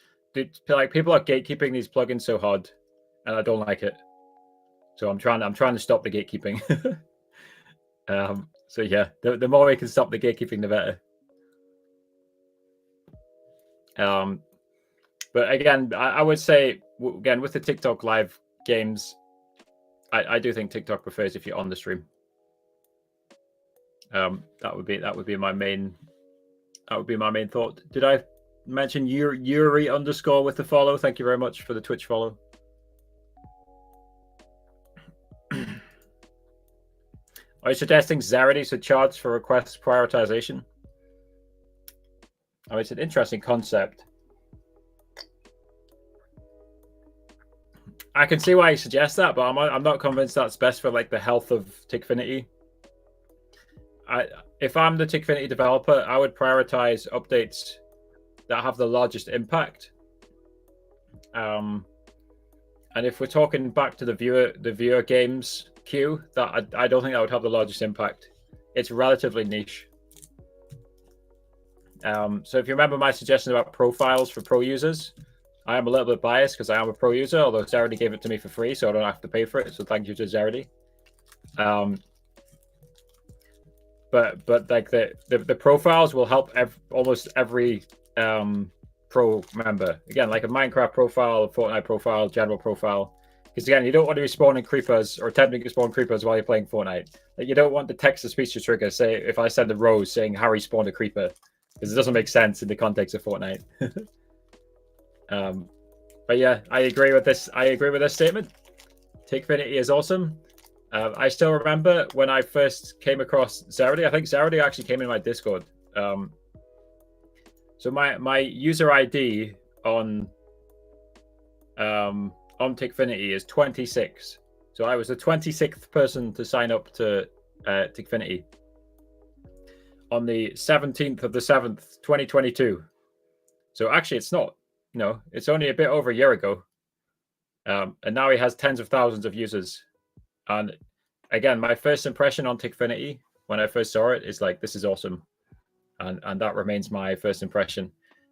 like, people are gatekeeping these plugins so hard, and I don't like it. So I'm trying to stop the gatekeeping. So yeah, the more we can stop the gatekeeping, the better. But again, I would say, again, with the TikTok Live games, I do think TikTok prefers if you're on the stream. That would be my main That would be my main thought. Did I mention Yuri underscore with the follow? Thank you very much for the Twitch follow. Are you suggesting Zarity should charge for request prioritization? Oh, it's an interesting concept. I can see why you suggest that, but I'm not convinced that's best for like the health of Tickfinity. If I'm the Tickfinity developer, I would prioritize updates that have the largest impact. And if we're talking back to the viewer games queue, that I don't think that would have the largest impact. It's relatively niche. So if you remember my suggestion about profiles for pro users, I am a little bit biased because I am a pro user, although Zarity gave it to me for free, so I don't have to pay for it. So thank you to Zarity. But like the profiles will help almost every pro member. Again, like a Minecraft profile, a Fortnite profile, general profile. Because again, you don't want to be spawning creepers or attempting to spawn creepers while you're playing Fortnite. Like you don't want the text-to-speech to trigger. Say if I send a rose saying Harry spawned a creeper, because it doesn't make sense in the context of Fortnite. But yeah, I agree with this. I agree with this statement. Tickfinity is awesome. I still remember when I first came across Zarity. I think Zarity actually came in my Discord. So my user ID on Tickfinity is 26. So I was the 26th person to sign up to Tickfinity on the 17th of the 7th, 2022. So actually, it's not. No, it's only a bit over a year ago. And now he has tens of thousands of users. And again, my first impression on Tickfinity when I first saw it is like, this is awesome. And that remains my first impression.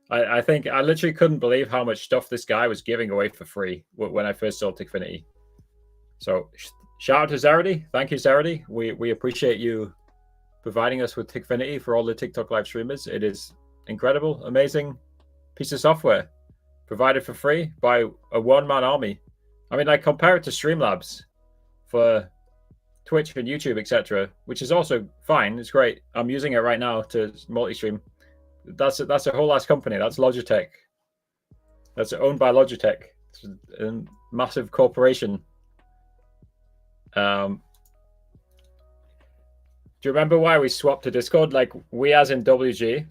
I think I literally couldn't believe how much stuff this guy was giving away for free when I first saw Tickfinity. So shout out to Zarity. Thank you, Zarity. We appreciate you providing us with Tickfinity for all the TikTok live streamers. It is incredible, amazing piece of software provided for free by a one-man army. I mean, I compare it to Streamlabs for Twitch and YouTube, etc., which is also fine. It's great. I'm using it right now to multi-stream. That's a whole ass company. That's Logitech. That's owned by Logitech. It's a massive corporation. Do you remember why we swapped to Discord? Like we, as in WG.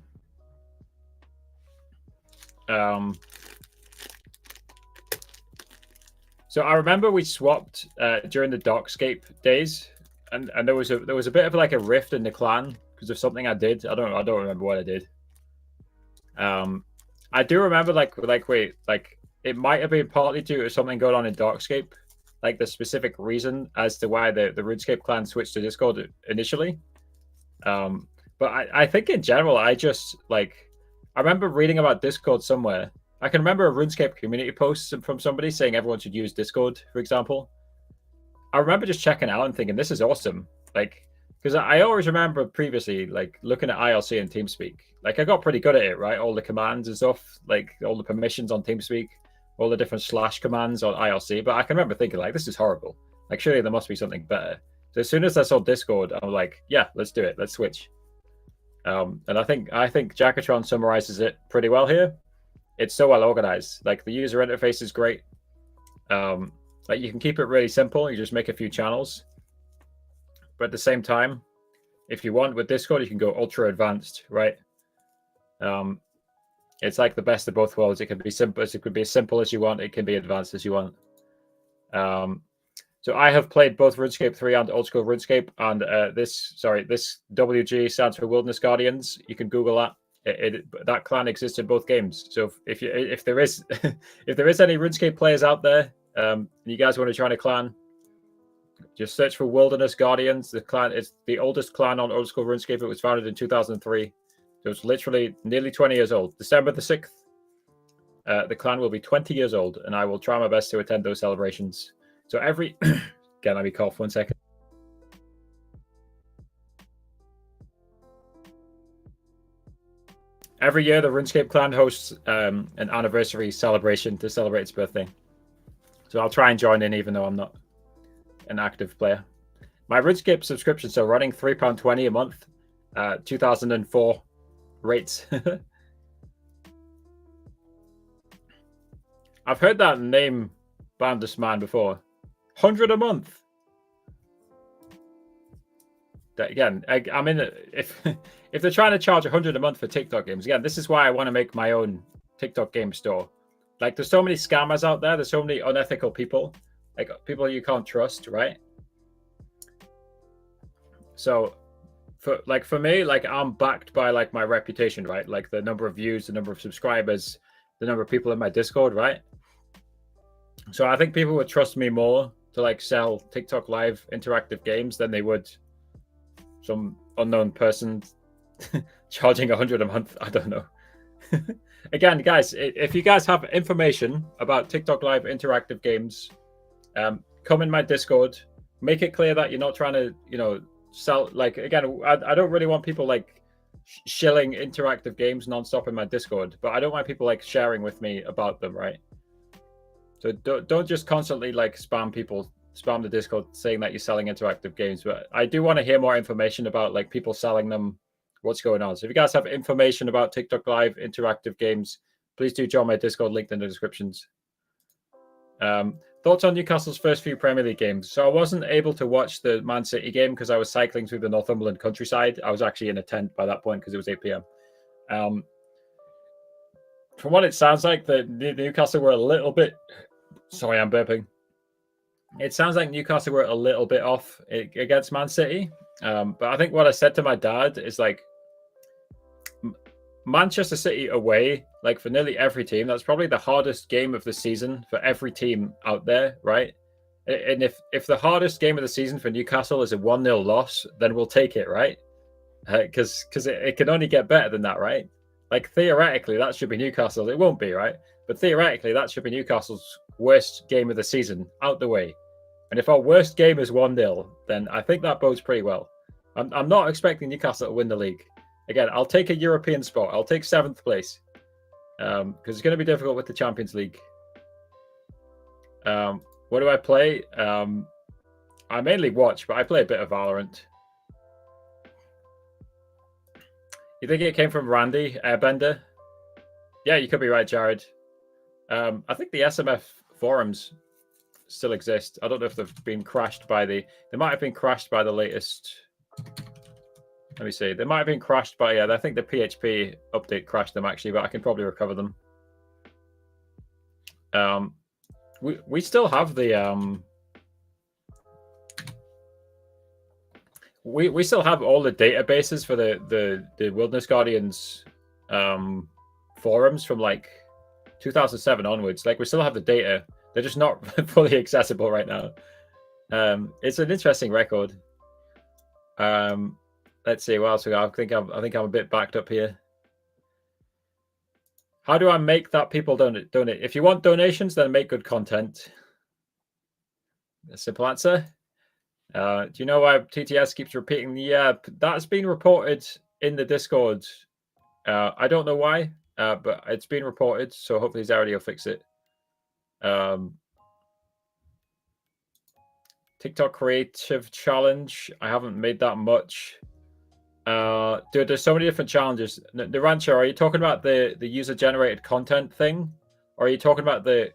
So I remember we swapped during the Darkscape days, and there was a bit of like a rift in the clan because of something I did. I don't remember what I did. I do remember like it might have been partly due to something going on in Darkscape, like the specific reason as to why the RuneScape clan switched to Discord initially. But I think in general, I remember reading about Discord somewhere. I can remember a RuneScape community post from somebody saying everyone should use Discord, for example. I remember just checking out and thinking, this is awesome. Like, because I always remember previously, like, looking at IRC and TeamSpeak. Like, I got pretty good at it, right? All the commands and stuff, like, all the permissions on TeamSpeak, all the different slash commands on IRC. But I can remember thinking, like, this is horrible. Like, surely there must be something better. So as soon as I saw Discord, I'm like, yeah, let's do it. Let's switch. And I think Jackatron summarizes it pretty well here. It's so well organized. Like the user interface is great. Like you can keep it really simple. You just make a few channels. But at the same time, if you want with Discord, you can go ultra advanced, right? It's like the best of both worlds. It can be simple. It could be as simple as you want. It can be advanced as you want. So I have played both RuneScape 3 and Old School RuneScape, and this WG stands for Wilderness Guardians. You can Google that. That clan exists in both games. So if there is if there is any RuneScape players out there, and you guys want to join a clan, just search for Wilderness Guardians. The clan is the oldest clan on Old School RuneScape. It was founded in 2003. So it's literally nearly 20 years old. December the 6th, the clan will be 20 years old, and I will try my best to attend those celebrations. So every again, let me cough 1 second. Every year, the RuneScape clan hosts an anniversary celebration to celebrate its birthday. So I'll try and join in, even though I'm not an active player. My RuneScape subscription, so running £3.20 a month, 2004 rates. I've heard that name, Bandersman, before. 100 a month. Again, I mean, if they're trying to charge 100 a month for TikTok games, again, this is why I want to make my own TikTok game store. Like, there's so many scammers out there. There's so many unethical people, like people you can't trust, right? So, for me, like, I'm backed by like my reputation, right? Like the number of views, the number of subscribers, the number of people in my Discord, right? So I think people would trust me more to like sell TikTok live interactive games than they would some unknown person charging 100 a month. I don't know. Again, guys, if you guys have information about TikTok live interactive games, come in my Discord. Make it clear that you're not trying to, sell. Like, again, I don't really want people like shilling interactive games nonstop in my Discord, but I don't want people like sharing with me about them, right? So don't just constantly like spam the Discord saying that you're selling interactive games. But I do want to hear more information about like people selling them, what's going on. So if you guys have information about TikTok live interactive games, please do join my Discord, linked in the descriptions. Thoughts on Newcastle's first few Premier League games? So I wasn't able to watch the Man City game because I was cycling through the Northumberland countryside. I was actually in a tent by that point because it was 8 p.m. From what it sounds like, the Newcastle were a little bit... Sorry, I'm burping. It sounds like Newcastle were a little bit off against Man City. But I think what I said to my dad is like, Manchester City away, like for nearly every team, that's probably the hardest game of the season for every team out there, right? And if the hardest game of the season for Newcastle is a 1-0 loss, then we'll take it, right? Because it can only get better than that, right? Like theoretically, that should be Newcastle. It won't be, right? But theoretically, that should be Newcastle's worst game of the season out the way. And if our worst game is 1-0, then I think that bodes pretty well. I'm not expecting Newcastle to win the league. Again, I'll take a European spot. I'll take 7th place because it's going to be difficult with the Champions League. What do I play? I mainly watch, but I play a bit of Valorant. You think it came from Randy Airbender? Yeah, you could be right, Jared. I think the SMF forums still exist. I don't know if they've been crashed by they might have been crashed by the latest. Let me see. They might have been crashed by, I think the PHP update crashed them actually, but I can probably recover them. We still have the we still have all the databases for the Wilderness Guardians forums from like 2007 onwards. Like we still have the data. They're just not fully accessible right now. It's an interesting record. Let's see what else we got. I think I'm a bit backed up here. How do I make that people donate? If you want donations, then make good content. A simple answer. Do you know why TTS keeps repeating? Yeah, that's been reported in the Discord. I don't know why, but it's been reported. So hopefully Zarity will fix it. TikTok Creative Challenge. I haven't made that much. Dude, there's so many different challenges. The Rancher, are you talking about the user generated content thing, or are you talking about the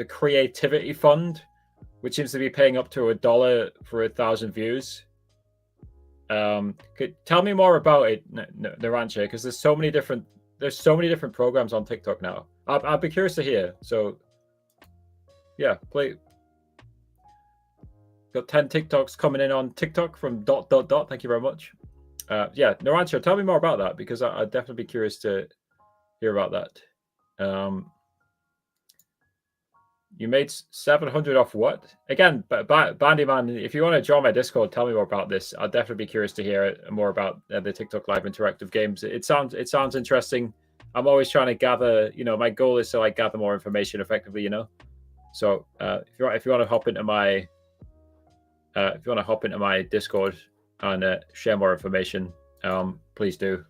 creativity fund, which seems to be paying up to $1 for 1,000 views? Tell me more about it, the Rancher, because there's so many different programs on TikTok now. I'll be curious to hear. So yeah, play. Got 10 TikToks coming in on TikTok from ... Thank you very much. Yeah, Narancho, tell me more about that because I'd definitely be curious to hear about that. You made 700 off what? Again, Bandyman, if you want to join my Discord, tell me more about this. I'd definitely be curious to hear more about the TikTok live interactive games. It sounds interesting. I'm always trying to gather, my goal is to like gather more information effectively, So if you want to hop into my Discord and share more information, please do.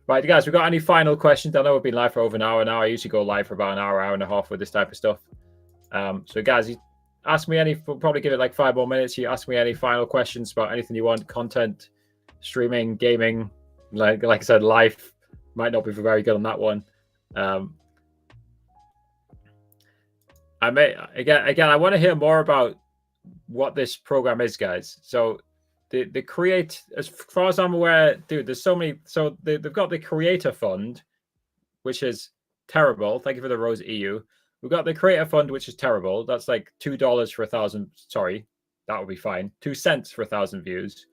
Right, guys, we got any final questions? I know we've been live for over an hour now. I usually go live for about an hour and a half with this type of stuff. So guys, you ask me any, we'll probably give it like 5 more minutes. You ask me any final questions about anything you want, content, streaming, gaming, like I said, life, might not be very good on that one. I want to hear more about what this program is, guys. So the create, as far as I'm aware, dude, there's so many. So they've got the Creator Fund, which is terrible. Thank you for the rose, EU. We've got the Creator Fund, which is terrible. That's like $2 for 1,000. Sorry, that would be fine. 2 cents for 1,000 views.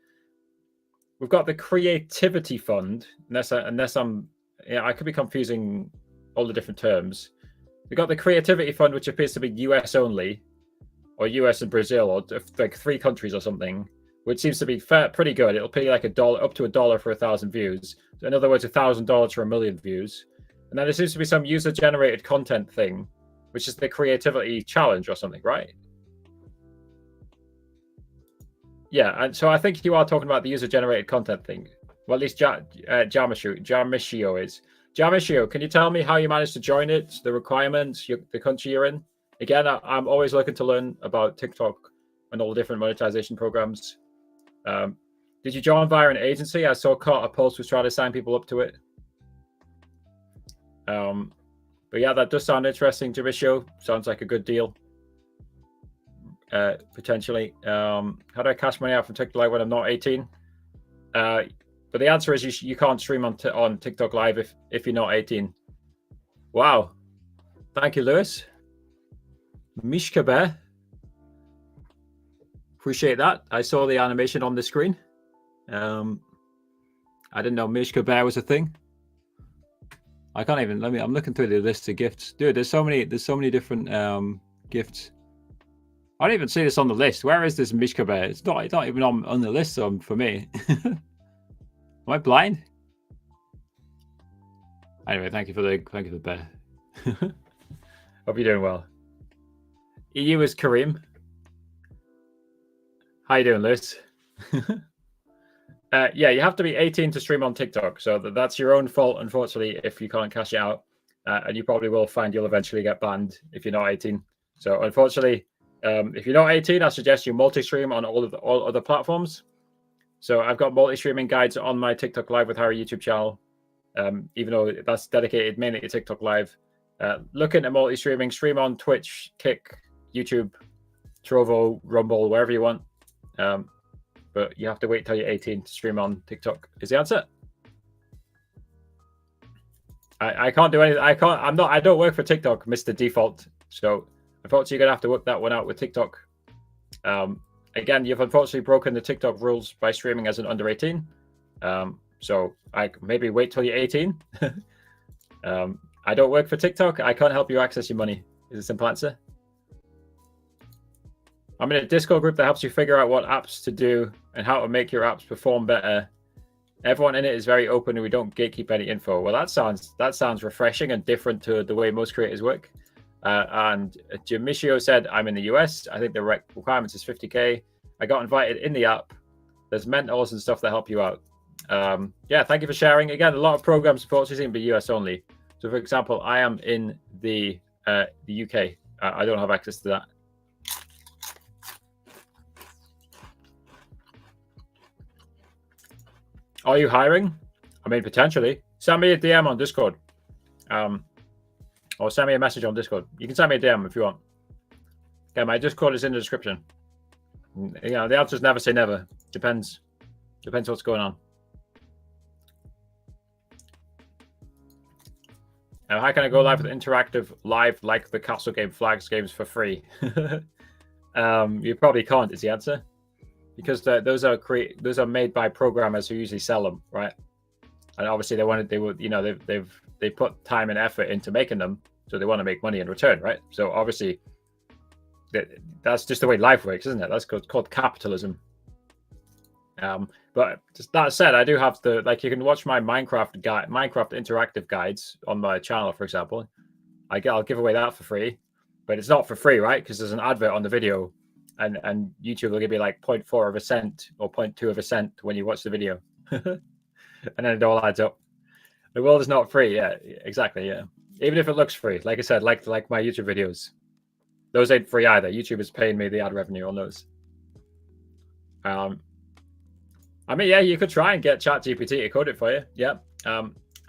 We've got the Creativity Fund, unless I'm, yeah, I could be confusing all the different terms. We've got the Creativity Fund, which appears to be US only, or US and Brazil, or like 3 countries or something, which seems to be pretty good. It'll pay like $1, up to $1 for 1,000 views. So in other words, $1,000 for 1,000,000 views. And then there seems to be some user-generated content thing, which is the Creativity Challenge or something, right? Yeah, and so I think you are talking about the user-generated content thing. Well, at least Jamishio is. Jamishio, can you tell me how you managed to join it, the requirements, the country you're in? Again, I'm always looking to learn about TikTok and all the different monetization programs. Did you join via an agency? I saw Carter Pulse was trying to sign people up to it. But yeah, that does sound interesting, Jamishio. Sounds like a good deal. Potentially. How do I cash money out from TikTok Live when I'm not 18? But the answer is you can't stream on TikTok Live if you're not 18. Wow. Thank you, Lewis. Mishka Bear. Appreciate that. I saw the animation on the screen. I didn't know Mishka Bear was a thing. I can't even, I'm looking through the list of gifts. Dude, there's so many different gifts. I don't even see this on the list. Where is this Mishka Bear? It's not even on the list for me. Am I blind? Anyway, thank you for the bear. Hope you're doing well. EU is Kareem. How you doing, Liz? Yeah, you have to be 18 to stream on TikTok, so that's your own fault, unfortunately, if you can't cash it out. And you probably will find you'll eventually get banned if you're not 18. So unfortunately, if you're not 18, I suggest you multi-stream on all other platforms. So I've got multi-streaming guides on my TikTok Live with Harry YouTube channel, even though that's dedicated mainly to TikTok Live. Look into multi-streaming, stream on Twitch, Kick, YouTube, Trovo, Rumble, wherever you want. But you have to wait till you're 18 to stream on TikTok. Is the answer? I can't do anything. I don't work for TikTok, Mr. Default. So unfortunately, you're gonna have to work that one out with TikTok. Again, you've unfortunately broken the TikTok rules by streaming as an under 18. So I maybe wait till you're 18. I don't work for TikTok. I can't help you access your money. Is a simple answer. I'm in a Discord group that helps you figure out what apps to do and how to make your apps perform better. Everyone in it is very open and we don't gatekeep any info. Well, that sounds refreshing and different to the way most creators work. And Jamishio said, I'm in the US. I think the requirements is 50K. I got invited in the app. There's mentors and stuff that help you out. Yeah, thank you for sharing. Again, a lot of programs unfortunately seem to be US only. So for example, I am in the UK. I don't have access to that. Are you hiring? I mean, potentially. Send me a DM on Discord. Or send me a message on Discord. You can send me a DM if you want. Okay, my Discord is in the description. You know, the answer is never say never. Depends what's going on. Now, how can I go live with interactive live like the Castle Game Flags games for free? You probably can't is the answer. Because those are made by programmers who usually sell them, right? And obviously they put time and effort into making them, so they want to make money in return, right? So obviously that's just the way life works, isn't it? That's called capitalism. But just that said, I do have you can watch my Minecraft interactive guides on my channel, for example. I'll give away that for free, but it's not for free, right? Because there's an advert on the video. And YouTube will give you like 0.4 of a cent or 0.2 of a cent when you watch the video. And then it all adds up. The world is not free. Yeah, exactly. Yeah. Even if it looks free, like I said, like my YouTube videos, those ain't free either. YouTube is paying me the ad revenue on those. I mean, yeah, you could try and get ChatGPT to code it for you. Yeah.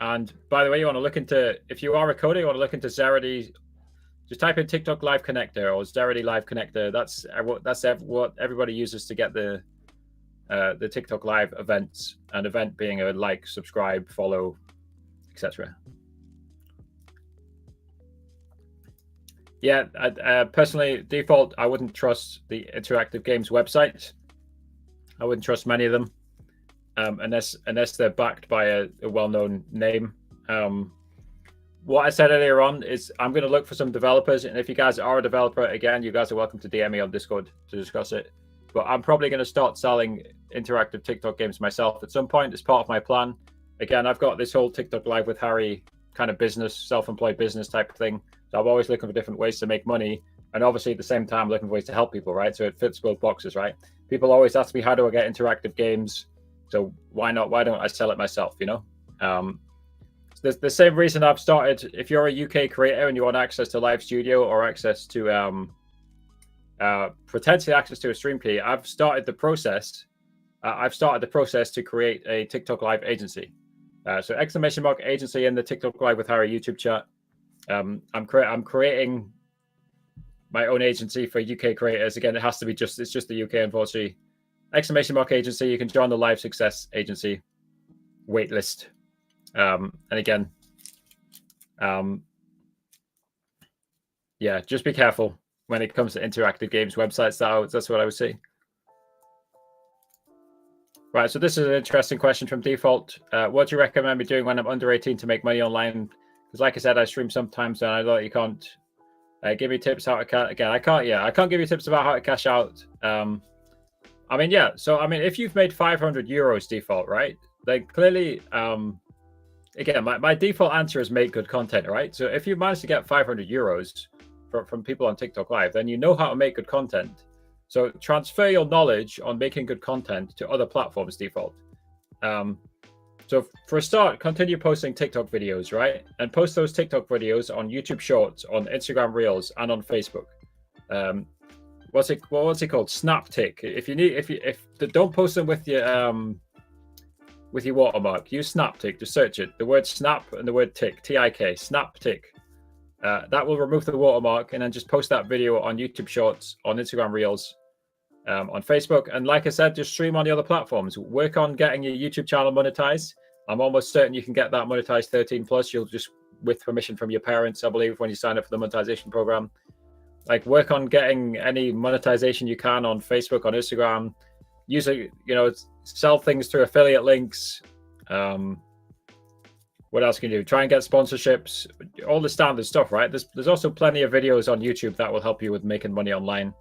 And by the way, you want to look into, if you are a coder, you want to look into Zeredy. Just type in TikTok Live Connector or Zeredy Live Connector. That's what everybody uses to get the TikTok Live events. An event being a like, subscribe, follow, etc. Yeah, personally, default, I wouldn't trust the interactive games websites. I wouldn't trust many of them, unless they're backed by a well-known name. What I said earlier on is I'm going to look for some developers, and if you guys are a developer, again, you guys are welcome to DM me on Discord to discuss it. But I'm probably going to start selling interactive TikTok games myself at some point as part of my plan. Again, I've got this whole TikTok Live with Harry kind of business, self-employed business type of thing. So I'm always looking for different ways to make money, and obviously at the same time looking for ways to help people, right? So it fits both boxes, right? People always ask me, how do I get interactive games? So why not? Why don't I sell it myself? You know, the same reason I've started. If you're a UK creator and you want access to Live Studio or access to potentially access to a stream key, I've started the process. To create a TikTok Live agency. So ! agency in the TikTok Live with Harry YouTube chat. I'm creating my own agency for UK creators. Again, it has to be it's just the UK, unfortunately. ! agency. You can join the Live Success agency waitlist. And again, yeah, just be careful when it comes to interactive games websites. That's what I would say. Right, so this is an interesting question from Default. What do you recommend me doing when I'm under 18 to make money online? Because like I said, I stream sometimes, and I know you can't give me tips how to again. I can't give you tips about how to cash out. I mean, yeah. So I mean, if you've made 500 euros Default, right? Then clearly, again, my default answer is make good content, right? So if you manage to get 500 euros from people on TikTok Live, then you know how to make good content. So transfer your knowledge on making good content to other platforms, Default. So for a start, continue posting TikTok videos, right? And post those TikTok videos on YouTube Shorts, on Instagram Reels, and on Facebook. What's it called? Snaptik. Don't post them with your watermark. Use Snaptik. Just search it. The word snap and the word tick. T-I-K. Snaptik. That will remove the watermark, and then just post that video on YouTube Shorts, on Instagram Reels, on Facebook. And like I said, just stream on the other platforms. Work on getting your YouTube channel monetized. I'm almost certain you can get that monetized 13 plus. You'll just, with permission from your parents, I believe, when you sign up for the monetization program. Like, work on getting any monetization you can on Facebook, on Instagram. Use it, sell things through affiliate links. What else can you do? Try and get sponsorships, all the standard stuff, right? There's also plenty of videos on YouTube that will help you with making money online.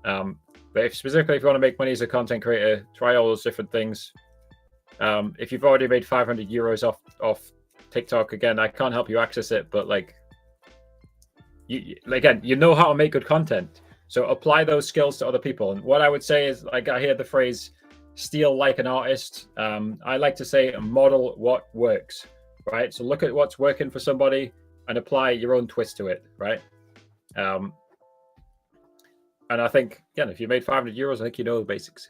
But specifically if you want to make money as a content creator, try all those different things. If you've already made 500 euros off TikTok, again, I can't help you access it, but you know how to make good content. So apply those skills to other people. And what I would say is, I hear the phrase, steal like an artist. I like to say, model what works. Right, so look at what's working for somebody and apply your own twist to it, right? And I think, again, if you made 500 euros, I think you know the basics.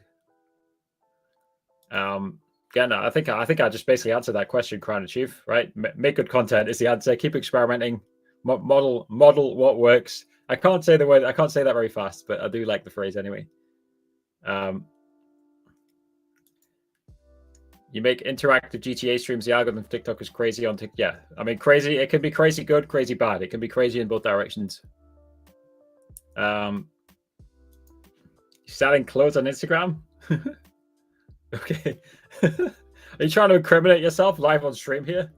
Again, I think I just basically answered that question, Crown Chief, right? Make good content is the answer. Keep experimenting. Model what works. I can't say that very fast, but I do like the phrase anyway. You make interactive GTA streams. The algorithm of TikTok is crazy on TikTok. Yeah, I mean, crazy. It can be crazy good, crazy bad. It can be crazy in both directions. Selling clothes on Instagram? Okay. Are you trying to incriminate yourself live on stream here?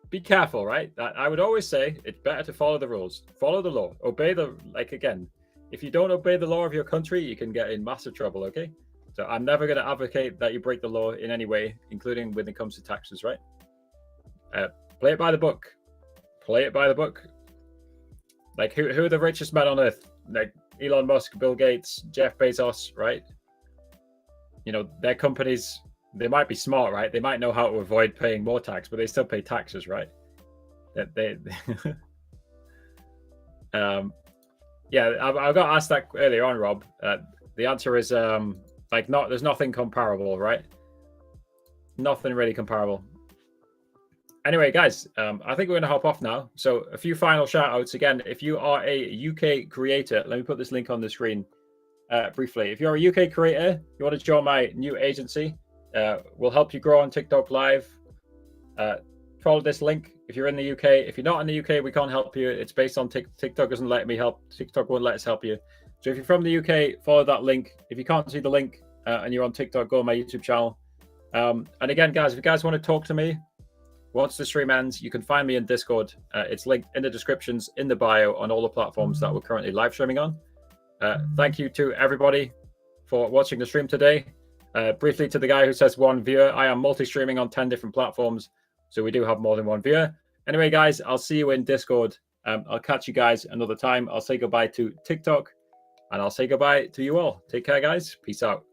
Be careful, right? I would always say it's better to follow the rules. Follow the law. Obey again, if you don't obey the law of your country, you can get in massive trouble, okay? So I'm never going to advocate that you break the law in any way, including when it comes to taxes, right? Play it by the book. Play it by the book. Like, who are the richest men on earth? Like Elon Musk, Bill Gates, Jeff Bezos, right? Their companies, they might be smart, right? They might know how to avoid paying more tax, but they still pay taxes, right? Yeah, I got asked that earlier on, Rob. The answer is there's nothing comparable, right? Nothing really comparable. Anyway, guys, I think we're going to hop off now. So a few final shout outs. Again, if you are a UK creator, let me put this link on the screen briefly. If you're a UK creator, you want to join my new agency, we'll help you grow on TikTok Live. Follow this link if you're in the UK. If you're not in the UK, we can't help you. It's based on TikTok doesn't let me help. TikTok won't let us help you. So if you're from the UK, follow that link. If you can't see the link and you're on TikTok, go on my YouTube channel. And again, guys, if you guys want to talk to me, once the stream ends, you can find me in Discord. It's linked in the descriptions, in the bio, on all the platforms that we're currently live streaming on. Thank you to everybody for watching the stream today. Briefly to the guy who says 1 viewer, I am multi-streaming on 10 different platforms, so we do have more than 1 viewer. Anyway, guys, I'll see you in Discord. I'll catch you guys another time. I'll say goodbye to TikTok, and I'll say goodbye to you all. Take care, guys. Peace out.